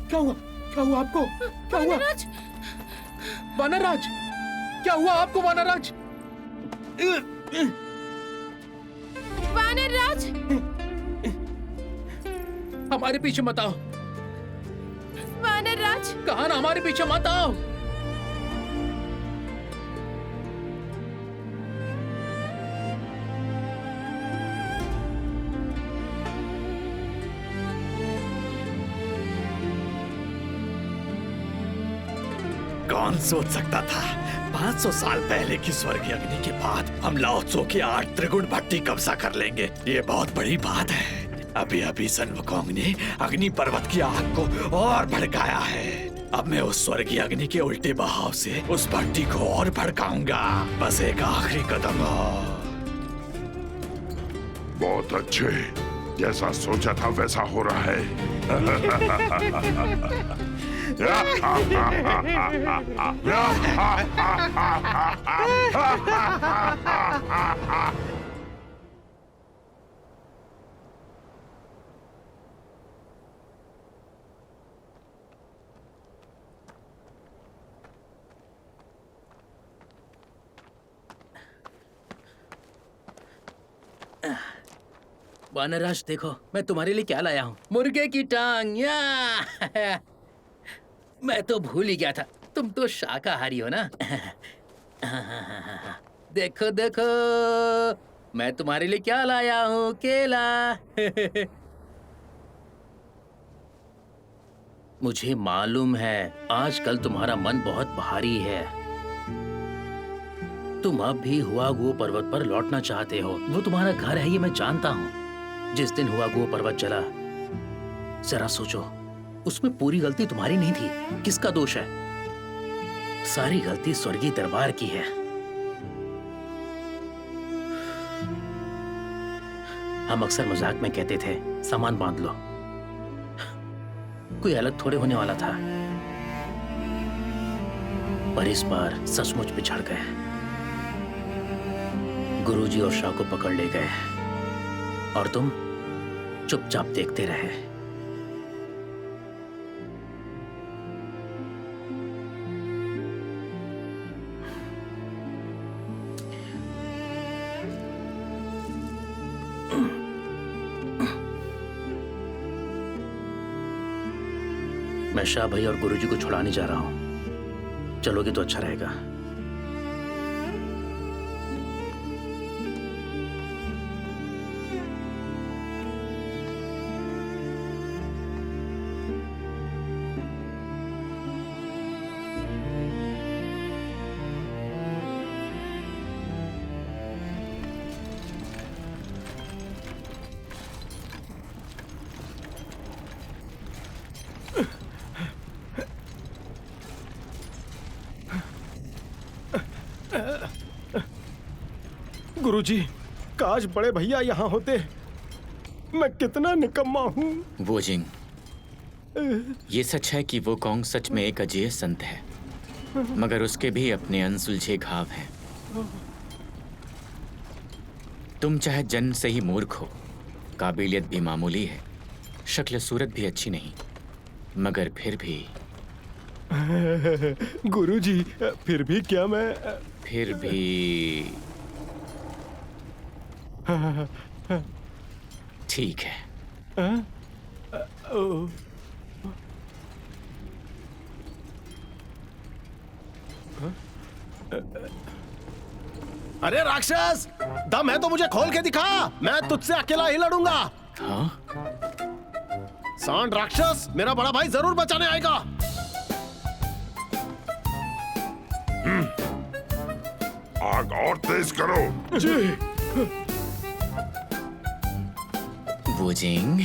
क्या हुआ? क्या हुआ आपको? क्या हुआ? वानरराज! वानरराज! क्या हुआ आपको वानरराज? वानरराज! हमारे पीछे मत आओ। वानरराज! कहा ना हमारे पीछे मत आओ। कौन सोच सकता था 500 साल पहले की स्वर्गीय अग्नि के बाद हम लाओ त्सो की 8 त्रिगुण भट्टी कब्जा कर लेंगे। ये बहुत बड़ी बात है। अभी अभी सन वुकोंग ने अग्नि पर्वत की आग को और भड़काया है। अब मैं उस स्वर्गीय अग्नि के उल्टे बहाव से उस भट्टी को और भड़काऊंगा। बस एक आखिरी कदम और। बहुत अच्छे, जैसा सोचा था वैसा हो रहा है। वानरराज देखो, मैं तुम्हारे लिए क्या लाया हूँ। मुर्गे की टांग। या मैं तो भूल ही गया था, तुम तो शाकाहारी हो ना। देखो देखो, मैं तुम्हारे लिए क्या लाया हूँ, केला। मुझे मालूम है आजकल तुम्हारा मन बहुत भारी है। तुम अब भी हुआगुओ पर्वत पर लौटना चाहते हो। वो तुम्हारा घर है, ये मैं जानता हूँ। जिस दिन हुआगुओ पर्वत जला, जरा सोचो, उसमें पूरी गलती तुम्हारी नहीं थी। किसका दोष है? सारी गलती स्वर्गीय दरबार की है। हम अक्सर मजाक में कहते थे, सामान बांध लो। कोई अलग थोड़े होने वाला था, पर इस बार सचमुच बिछड़ गए। गुरुजी और शाह को पकड़ ले गए और तुम चुपचाप देखते रहे। मैं शाह भाई और गुरुजी को छुड़ाने जा रहा हूं। चलोगे तो अच्छा रहेगा। गुरुजी, काश बड़े भैया यहाँ होते। मैं कितना निकम्मा हूँ। वो जिंग, ये सच है कि वो कॉन्ग सच में एक अजेय संत है, मगर उसके भी अपने अनसुलझे घाव हैं। तुम चाहे जन्म से ही मूर्ख हो, काबिलियत भी मामूली है, शक्ल सूरत भी अच्छी नहीं, मगर फिर भी गुरुजी, फिर भी क्या मैं फिर भी ठीक है। अरे राक्षस, दम है तो मुझे खोल के दिखा, मैं तुझसे अकेला ही लड़ूंगा। हाँ? सांड राक्षस, मेरा बड़ा भाई जरूर बचाने आएगा। आग और तेज करो। जी। वो जिंग,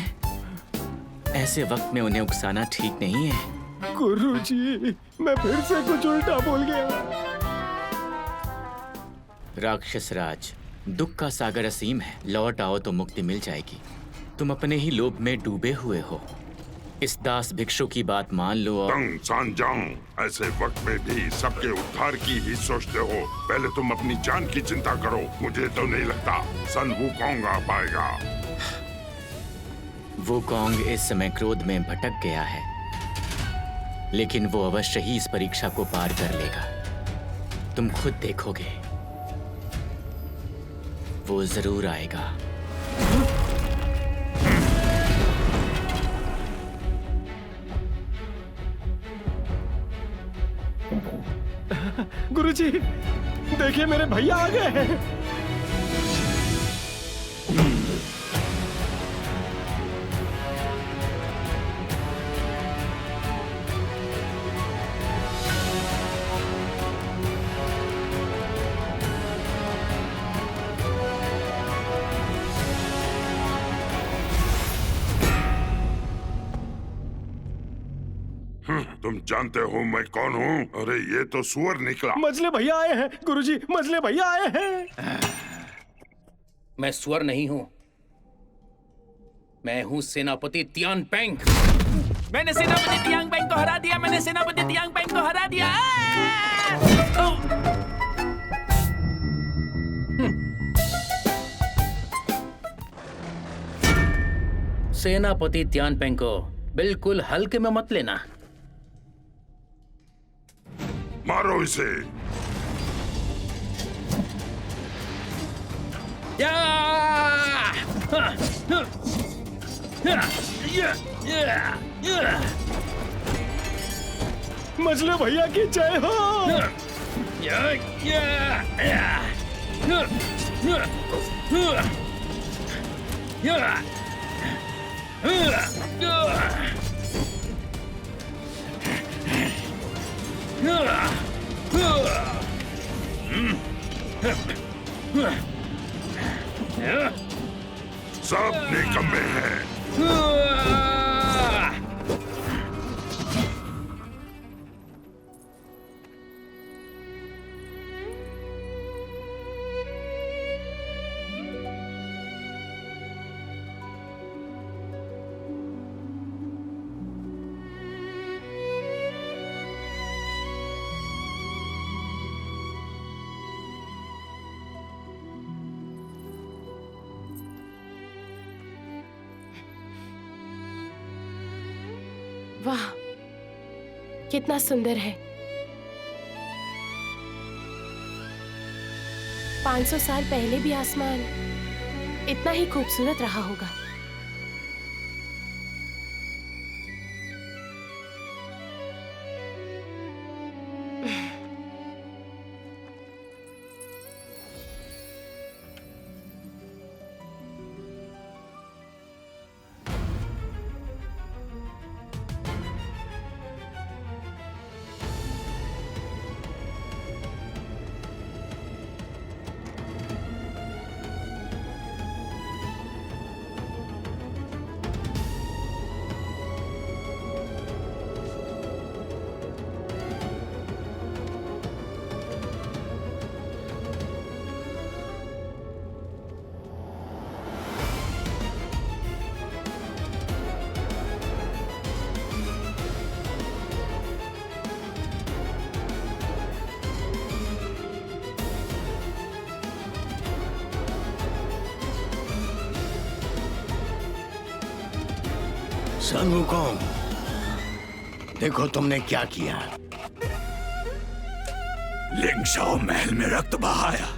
ऐसे वक्त में उन्हें उकसाना ठीक नहीं है। गुरुजी, मैं फिर से कुछ उल्टा बोल गया। राक्षस राज, दुख का सागर असीम है, लौट आओ तो मुक्ति मिल जाएगी। तुम अपने ही लोभ में डूबे हुए हो। इस दास भिक्षु की बात मान लो और तंग सांजांग, ऐसे वक्त में भी सबके उद्धार की ही सोचते हो। पहले तुम अपनी जान की चिंता करो। मुझे तो नहीं लगता सन वुकोंग आ पाएगा। वो कॉन्ग इस समय क्रोध में भटक गया है, लेकिन वो अवश्य ही इस परीक्षा को पार कर लेगा। तुम खुद देखोगे, वो जरूर आएगा। गुरुजी, देखिए मेरे भैया आ गए हैं। तुम जानते हो मैं कौन हूँ? अरे ये तो सुअर निकला। मजले भैया आए हैं गुरुजी, मजले भैया आए हैं। मैं सुअर नहीं हूं, मैं हूं सेनापति तियान पेंग। मैंने सेनापति तियान पेंग को हरा दिया, मैंने सेनापति तियान पेंग को हरा दिया। सेनापति तियान पेंग को बिल्कुल हल्के में मत लेना। मारो इसे। मजले भैया की जय हो। सब निकम्मे हैं। वाह, कितना सुंदर है। 500 साल पहले भी आसमान इतना ही खूबसूरत रहा होगा। सन वुकोंग, देखो तुमने क्या किया। लिंगशाओ महल में रक्त बहाया,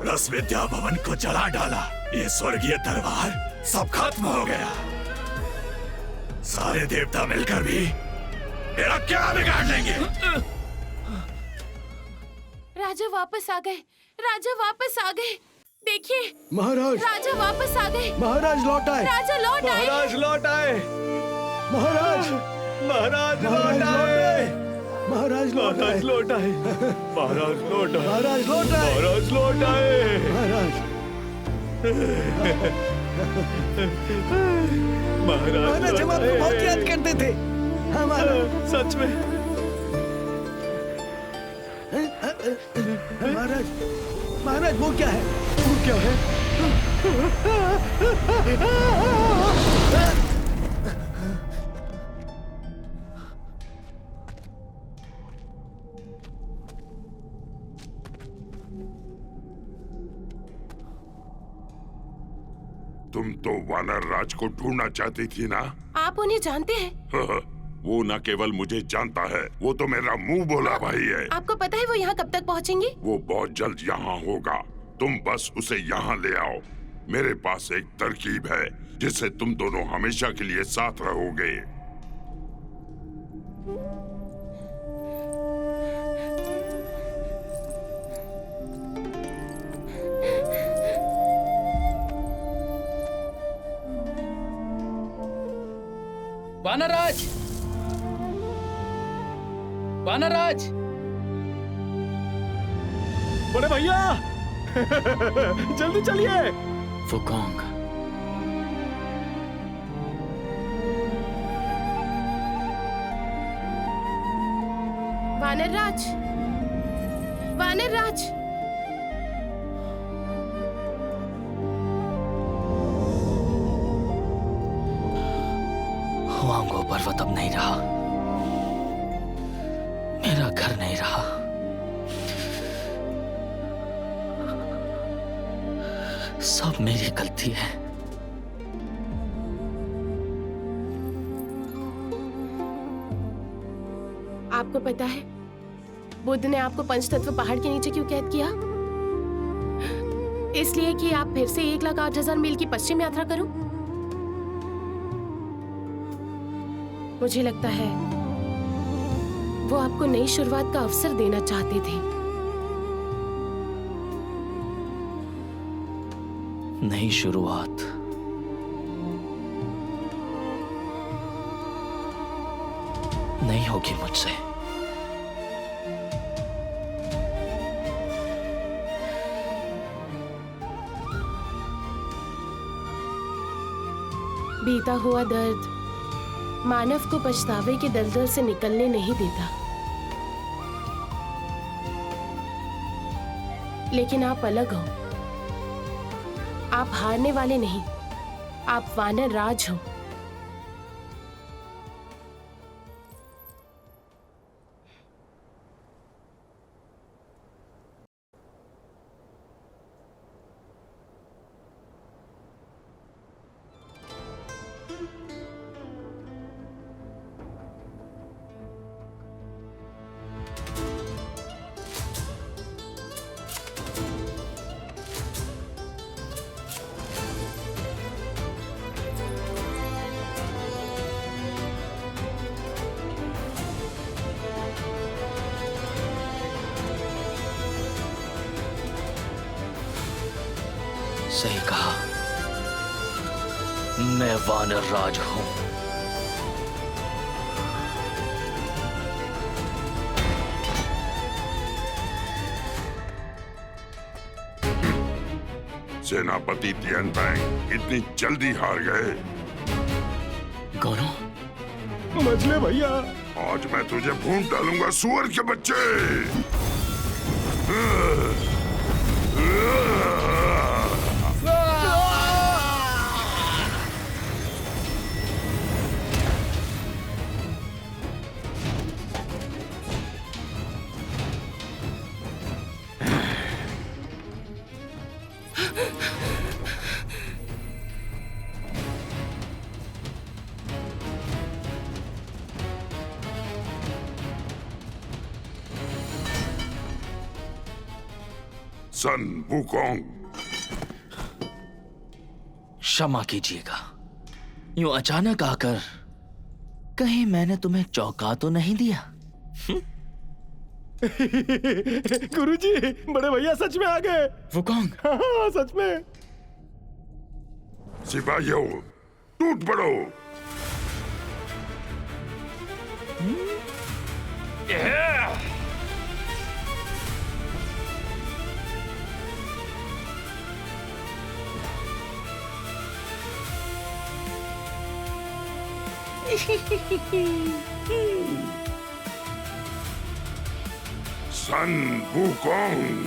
रस विद्या भवन को जला डाला, ये स्वर्गीय दरबार सब खत्म हो गया। सारे देवता मिलकर भी मेरा क्या बिगाड़ लेंगे? राजा वापस आ गए, राजा वापस आ गए। देखिए महाराज, राजा वापस आ गए। महाराज लौट आए। राजा लौट आए। महाराज लौट आए। महाराज, महाराज लौट आए। महाराज लौट आए। महाराज लौट आए। महाराज लौट आए। महाराज लौट आए। महाराज लौट आए। महाराज, महाराज हम आपको बहुत याद करते थे। हमारा सच में। महाराज, महाराज वो क्या है? वो क्या है? तुम तो वानर राज को ढूंढना चाहती थी ना? आप उन्हें जानते हैं? वो न केवल मुझे जानता है, वो तो मेरा मुंह बोला भाई है। आपको पता है वो यहाँ कब तक पहुँचेंगे? वो बहुत जल्द यहाँ होगा, तुम बस उसे यहाँ ले आओ। मेरे पास एक तरकीब है जिससे तुम दोनों हमेशा के लिए साथ रहोगे। वानरराज, वानरराज, बड़े भैया जल्दी चलिए। वुकोंग, वानरराज, वानरराज, हुआंगो पर्वत अब नहीं रहा, मेरा घर नहीं रहा। सब मेरी गलती है। आपको पता है बुद्ध ने आपको पंचतत्व पहाड़ के नीचे क्यों कैद किया? इसलिए कि आप फिर से 1,08,000 मील की पश्चिम यात्रा करो। मुझे लगता है वो आपको नई शुरुआत का अवसर देना चाहते थे। नई शुरुआत? नहीं होगी मुझसे। बीता हुआ दर्द मानव को पछतावे के दलदल से निकलने नहीं देता, लेकिन आप अलग हो। आप हारने वाले नहीं, आप वानर राज हो। सही कहा, मैं वानर राज हूं। सेनापति तियानबैंग इतनी जल्दी हार गए? गौरव, मछले भैया, आज मैं तुझे भून डालूंगा सुअर के बच्चे। सन वुकोंग, क्षमा कीजिएगा, यूं अचानक आकर कहीं मैंने तुम्हें चौंका तो नहीं दिया? गुरुजी, बड़े भैया सच में आ गए। वुकोंग, हाँ, सच में। सिपाहियों, टूट पड़ो। सन वुकोंग,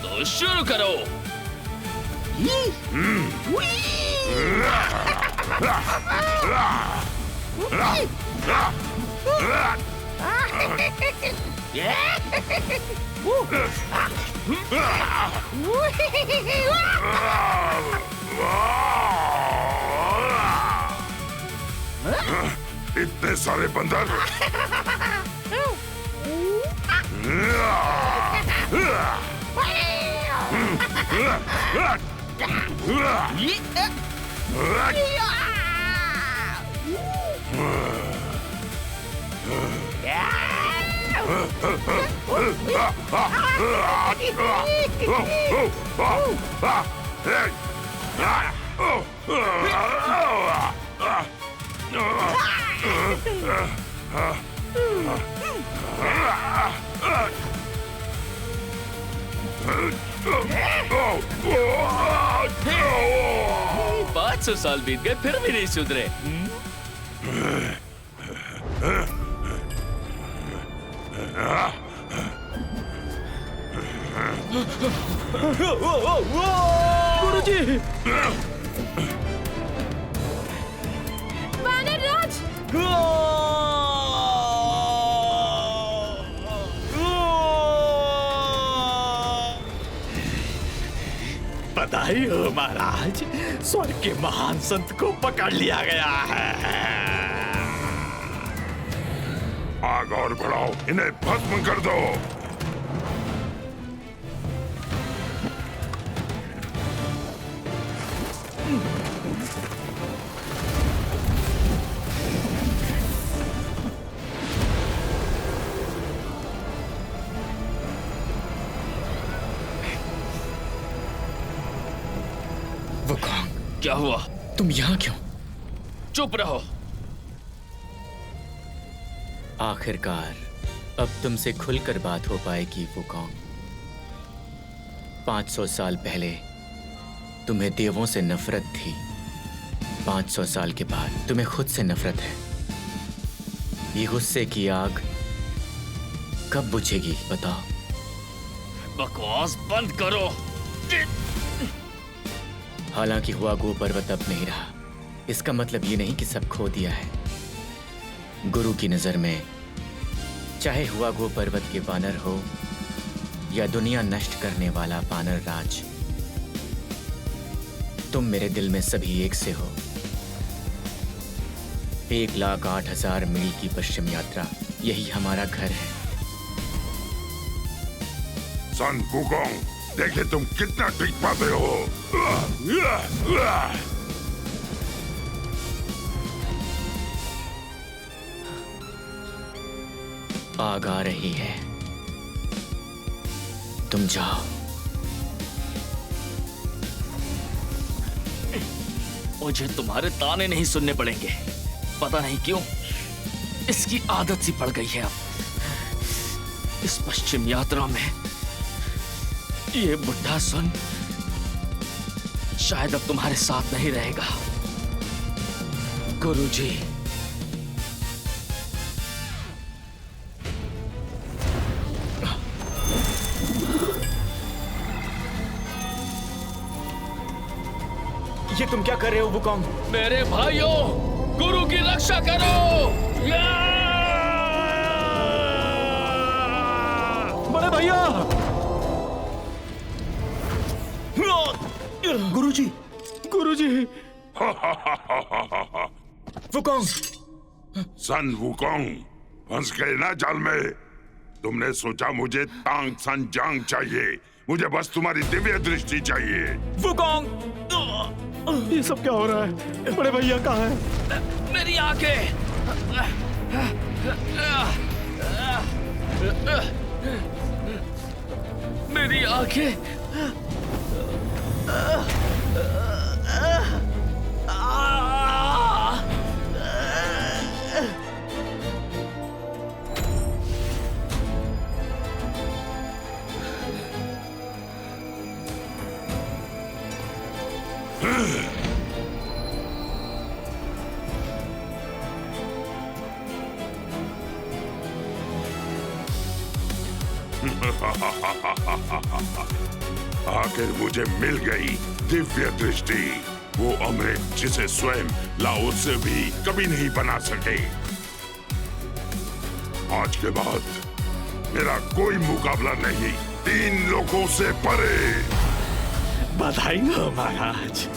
तो शुरू करो। इतने सारे बंदर। पाँच 500 साल बीत गए फिर भी नहीं सुधरे। गुरुजी! वानर राज! बधाई हो महाराज, स्वर्ग के महान संत को पकड़ लिया गया है। आग और बढ़ाओ, इन्हें भस्म कर दो। वुकोंग, क्या हुआ? तुम यहाँ क्यों? चुप रहो। आखिरकार अब तुमसे खुलकर बात हो पाएगी वुकोंग। 500 साल पहले तुम्हें देवों से नफरत थी, 500 साल के बाद तुम्हें खुद से नफरत है। ये गुस्से की आग कब बुझेगी बताओ? बकवास बंद करो। हालांकि हुआगो पर्वत अब नहीं रहा, इसका मतलब ये नहीं कि सब खो दिया है। गुरु की नजर में चाहे हुआगो पर्वत के वानर हो या दुनिया नष्ट करने वाला वानर राज, तुम मेरे दिल में सभी एक से हो। 1,08,000 मील की पश्चिम यात्रा, यही हमारा घर है। सन वुकोंग, देखे तुम कितना टिक पाते हो। आग आ रही है, तुम जाओ। मुझे तुम्हारे ताने नहीं सुनने पड़ेंगे, पता नहीं क्यों इसकी आदत सी पड़ गई है अब। इस पश्चिम यात्रा में ये बुढ़ा सुन शायद अब तुम्हारे साथ नहीं रहेगा। गुरुजी, ये तुम क्या कर रहे हो वुकोंग? मेरे भाइयों, गुरु की रक्षा करो। बड़े भैया। गुरुजी, गुरुजी। वुकोंग, सन वुकोंग, फंस गए ना जाल में। तुमने सोचा मुझे तांग सन जांग चाहिए, मुझे बस तुम्हारी दिव्य दृष्टि चाहिए। वुकोंग, ये सब क्या हो रहा है? बड़े भैया कहाँ है? मेरी आंखें। मेरी आंखें। आखिर मुझे मिल गई दिव्य दृष्टि, वो अमृत जिसे स्वयं लाओ से भी कभी नहीं बना सके। आज के बाद मेरा कोई मुकाबला नहीं, 3 लोगों से परे। बधाई हो महाराज।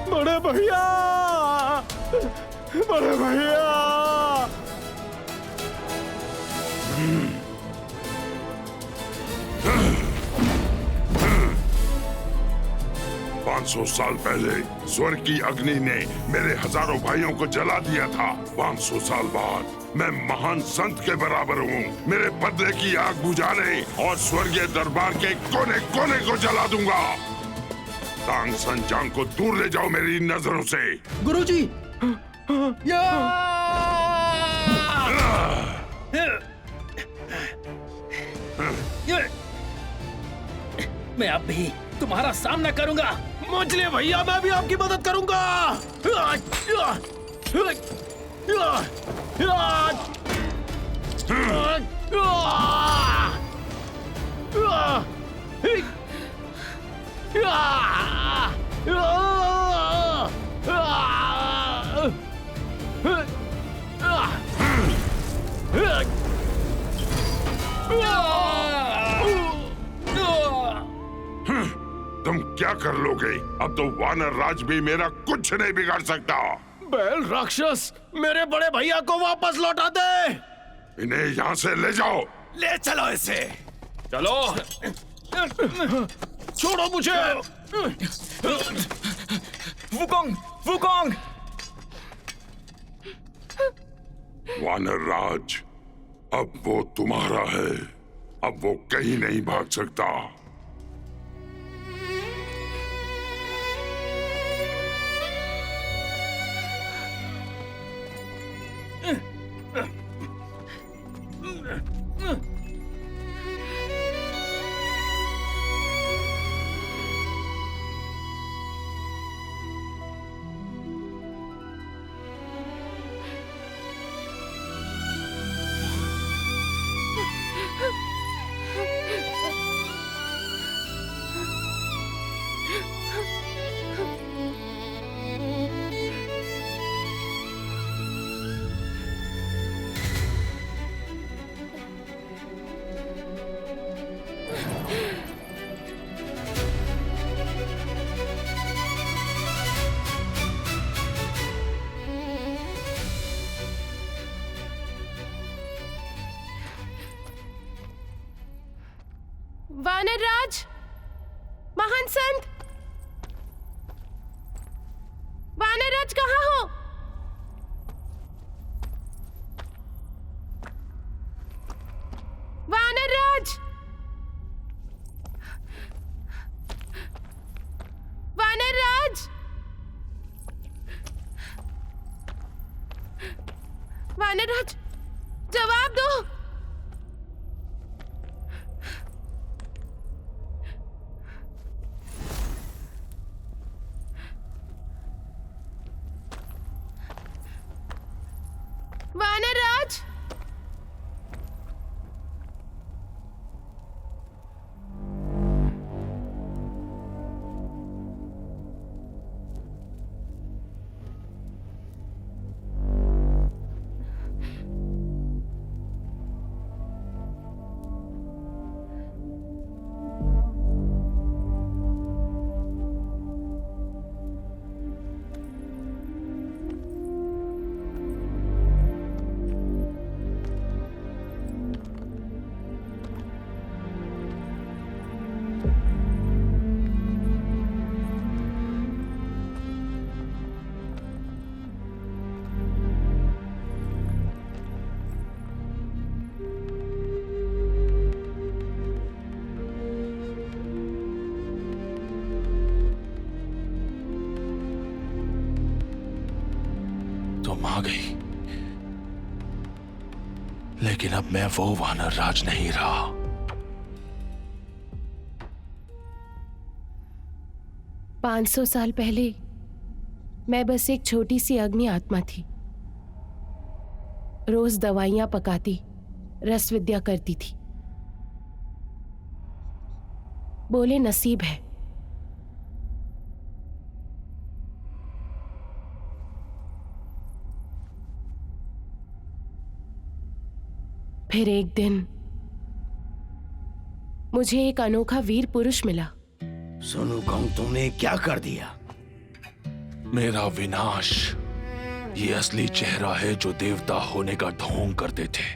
बड़े भैया, बड़े भैया। 500 साल पहले स्वर्ग की अग्नि ने मेरे हजारों भाइयों को जला दिया था। 500 साल बाद मैं महान संत के बराबर हूँ। मेरे बदले की आग बुझाने और स्वर्गीय दरबार के कोने कोने को जला दूंगा। तांग सन जांग को दूर ले जाओ मेरी नजरों से। गुरुजी। मैं अब भी तुम्हारा सामना करूंगा। मछली भैया, मैं भी आपकी मदद करूंगा। तुम क्या कर लोगे? अब तो वानर राज भी मेरा कुछ नहीं बिगाड़ सकता। बैल राक्षस, मेरे बड़े भैया को वापस लौटा दे। इन्हें यहाँ से ले जाओ। ले चलो इसे। चलो। छोड़ो मुझे। Wukong, Wukong. वानर राज, अब वो तुम्हारा है। अब वो कहीं नहीं भाग सकता। वानर राज, महान संत, वानर राज कहाँ हो? वानर राज, वानर राज, वानर राज, जवाब दो। वानर राज, आ गई, लेकिन अब मैं वो वानर राज नहीं रहा। पाँच 500 साल पहले मैं बस एक छोटी सी अग्नि आत्मा थी। रोज दवाइयां पकाती, रस विद्या करती थी। बोले नसीब है। फिर एक दिन मुझे एक अनोखा वीर पुरुष मिला। सुन वुकोंग, तुमने क्या कर दिया? मेरा विनाश ये असली चेहरा है जो देवता होने का ढोंग करते थे।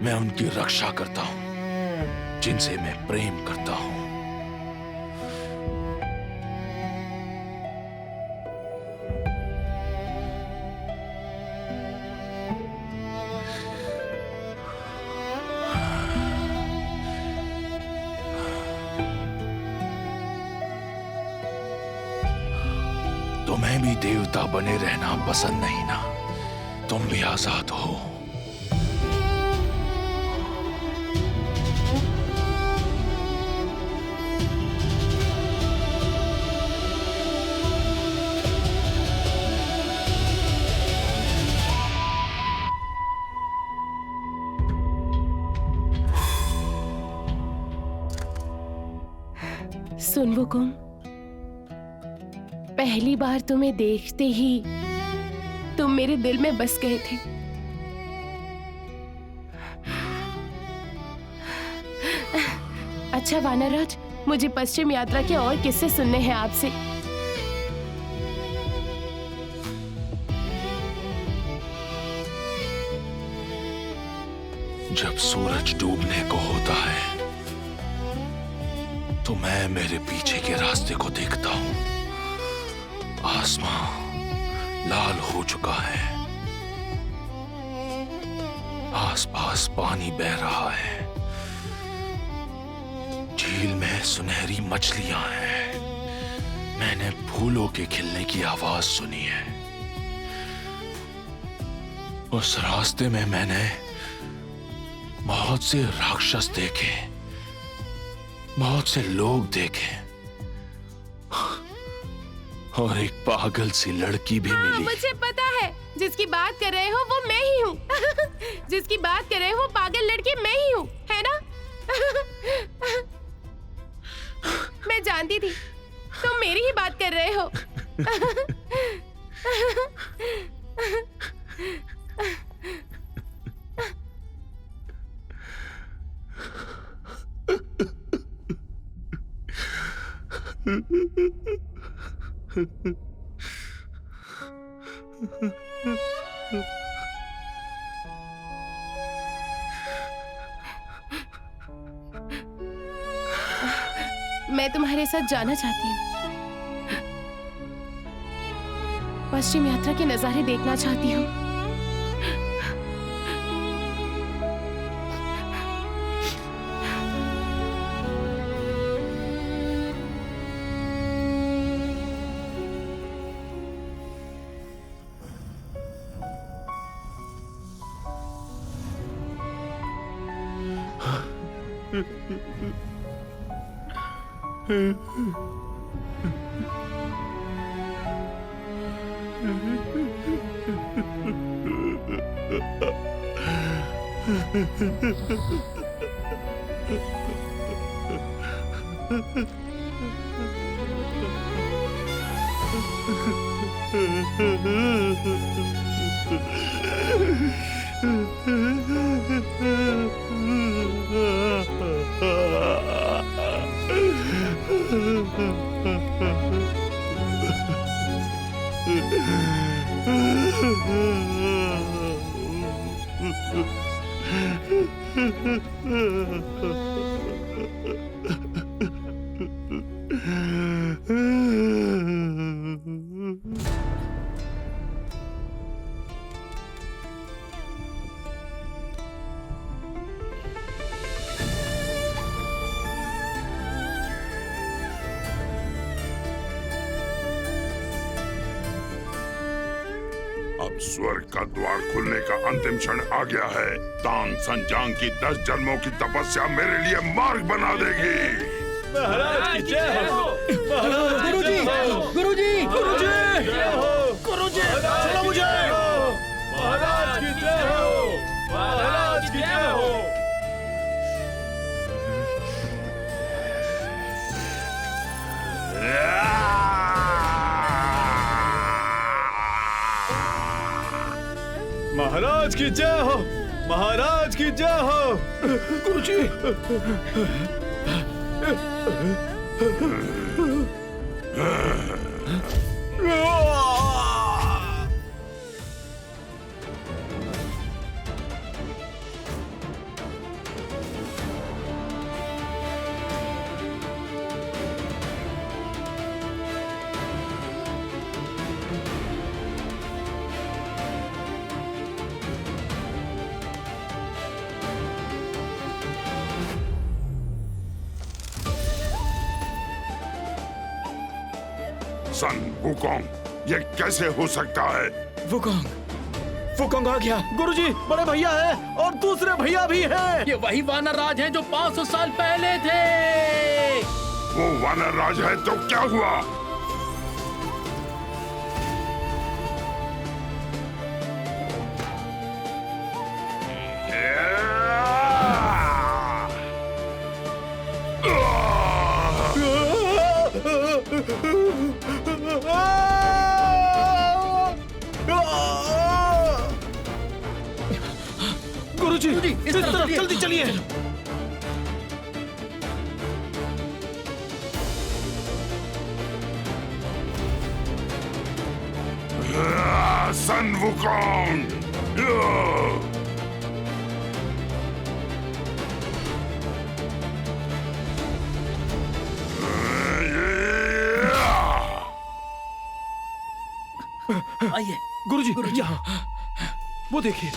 मैं उनकी रक्षा करता हूं जिनसे मैं प्रेम करता हूं। तुम्हें भी देवता बने रहना पसंद नहीं ना? तुम भी आजाद हो। सुन वुकोंग, पहली बार तुम्हें देखते ही तुम मेरे दिल में बस गए थे। अच्छा वानरराज, मुझे पश्चिम यात्रा के और किस्से सुनने हैं आपसे। जब सूरज डूबने को होता है तो मैं मेरे पीछे के रास्ते को देखता हूं। आसमां लाल हो चुका है, आसपास पानी बह रहा है, झील में सुनहरी मछलियां हैं। मैंने फूलों के खिलने की आवाज सुनी है। उस रास्ते में मैंने बहुत से राक्षस देखे, बहुत से लोग देखे और एक पागल सी लड़की भी मिली। मुझे पता है, जिसकी बात कर रहे हो वो मैं ही हूँ। जिसकी बात कर रहे हो वो पागल लड़की मैं ही हूँ, है ना? मैं जानती थी तुम मेरी ही बात कर रहे हो। मैं तुम्हारे साथ जाना चाहती हूँ। पश्चिम यात्रा के नजारे देखना चाहती हूँ। अब स्वर्ग का द्वार खुलने का अंतिम क्षण आ गया है। तांग संजांग की 10 जन्मों की तपस्या मेरे लिए मार्ग बना देगी। महाराज की जय हो। गुरुजी, गुरुजी, गुरुजी, गुरुजी, सुनो मुझे। महाराज की जय हो। महाराज की जय हो। महाराज की जय हो। महाराज की जय हो। गुरुजी, सन वुकोंग, ये कैसे हो सकता है? फुकोंग आ गया। गुरुजी, बड़े भैया है और दूसरे भैया भी है। ये वही वानर राज हैं जो 500 साल पहले थे। वो वानर राज है तो क्या हुआ? गुरुजी, इस तरफ जल्दी चलिए। सन वुकोंग, आइए गुरुजी, यहाँ वो देखिए।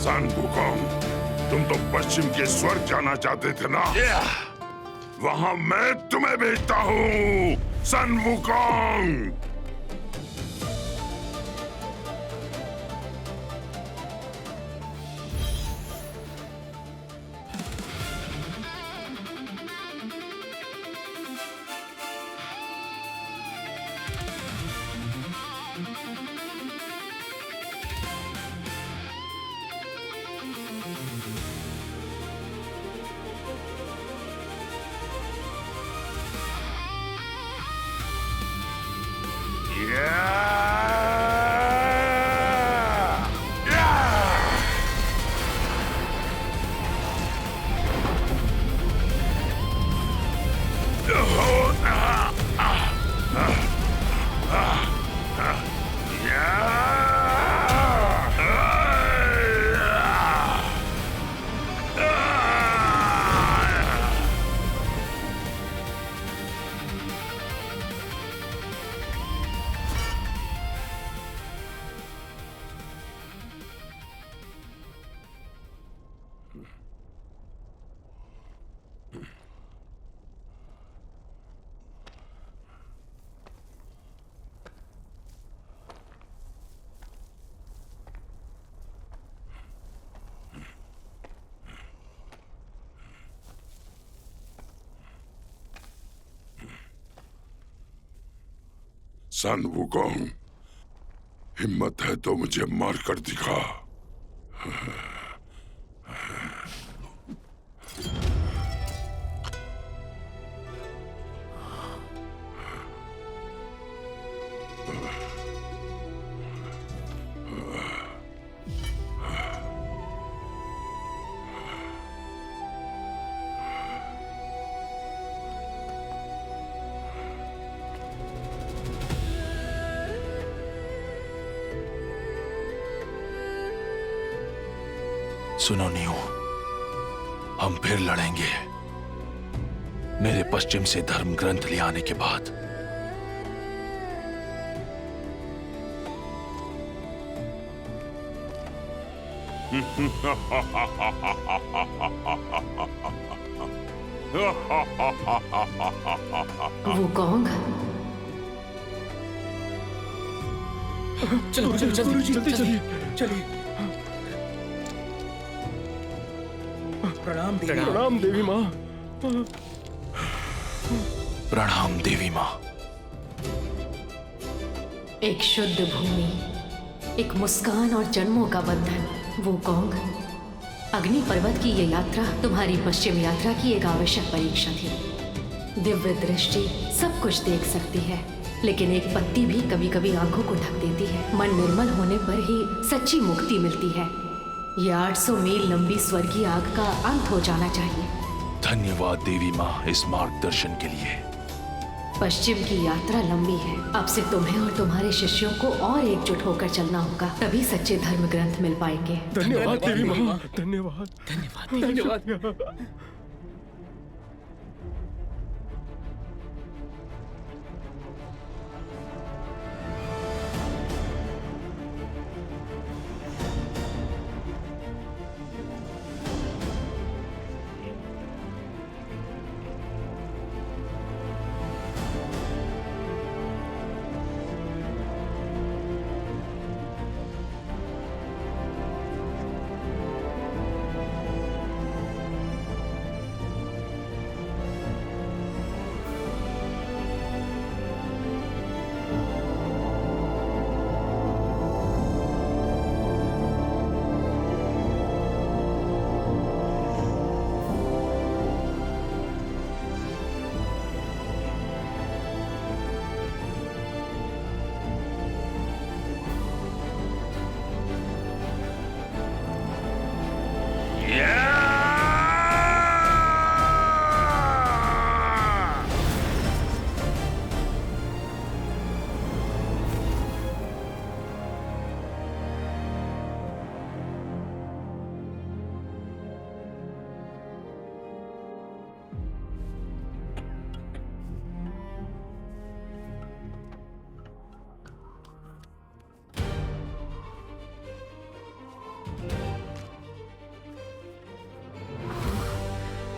सन वुकोंग, तुम तो पश्चिम के स्वर्ग जाना चाहते थे ना? वहां मैं तुम्हें भेजता हूँ, सन वुकोंग। सन वुकोंग, हिम्मत है तो मुझे मार कर दिखा। सुनो नियो, हम फिर लड़ेंगे मेरे पश्चिम से धर्म ग्रंथ ले आने के बाद। वुकोंग, चलो चलो जल्दी चलिए चलिए। प्रणाम देवी। प्रणाम देवी माँ। प्रणाम देवी माँ। एक शुद्ध भूमि, एक मुस्कान और जन्मों का बंधन। वुकोंग, अग्नि पर्वत की ये यात्रा तुम्हारी पश्चिम यात्रा की एक आवश्यक परीक्षा थी। दिव्य दृष्टि सब कुछ देख सकती है, लेकिन एक पत्ती भी कभी कभी आंखों को ढक देती है। मन निर्मल होने पर ही सच्ची मुक्ति मिलती है। ये 800 मील लंबी स्वर्गीय आग का अंत हो जाना चाहिए। धन्यवाद देवी माँ इस मार्गदर्शन के लिए। पश्चिम की यात्रा लंबी है। अब से तुम्हें और तुम्हारे शिष्यों को और एकजुट होकर चलना होगा, तभी सच्चे धर्म ग्रंथ मिल पाएंगे। धन्यवाद देवी माँ। धन्यवाद धन्यवाद।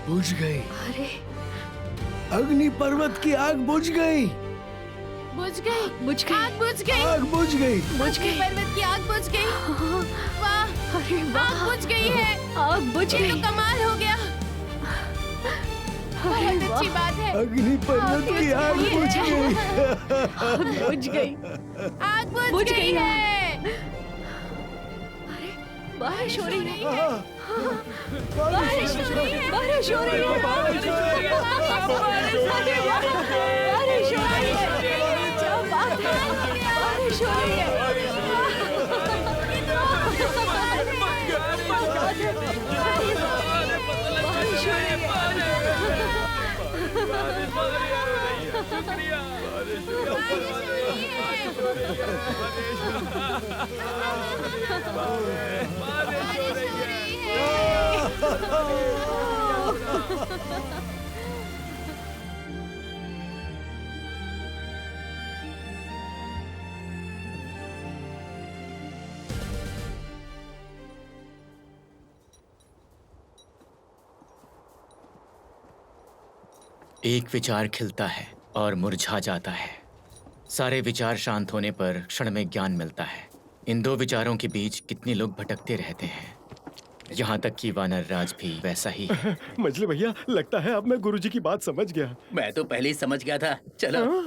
बुझ गई। अरे अग्नि पर्वत की आग बुझ गई। बुझ गई, बुझ गई, आग बुझ गई, आग बुझ गई। बुझ गई। पर्वत की आग बुझ गई। वाह, अरे आग वाह, बुझ गई है। आग बुझ ये तो गई। कमाल हो गया। बहुत अच्छी बात है। अग्नि पर्वत की आग बुझ गई। आग बुझ गई। आग बुझ बुझ गई गई है। अरे बारिश हो रही है। बारिश बारिश हो रही है। बारिश हो रही है। बारिश हो रही है। बारिश हो रही है। क्या बात है। बारिश हो रही है। बारिश हो रही एक विचार खिलता है और मुरझा जाता है। सारे विचार शांत होने पर क्षण में ज्ञान मिलता है। इन दो विचारों के बीच कितने लोग भटकते रहते हैं। यहाँ तक कि वानर राज भी वैसा ही है। मछली भैया, लगता है अब मैं गुरुजी की बात समझ गया। मैं तो पहले ही समझ गया था। चलो।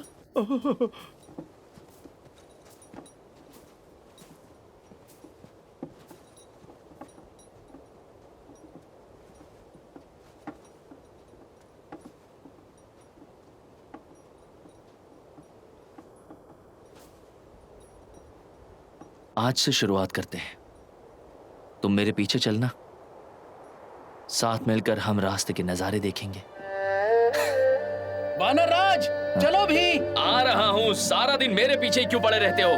आज से शुरुआत करते हैं। तुम मेरे पीछे चलना, साथ मिलकर हम रास्ते के नजारे देखेंगे। वानर राज, चलो भी। आ रहा हूं। सारा दिन मेरे पीछे क्यों पड़े रहते हो?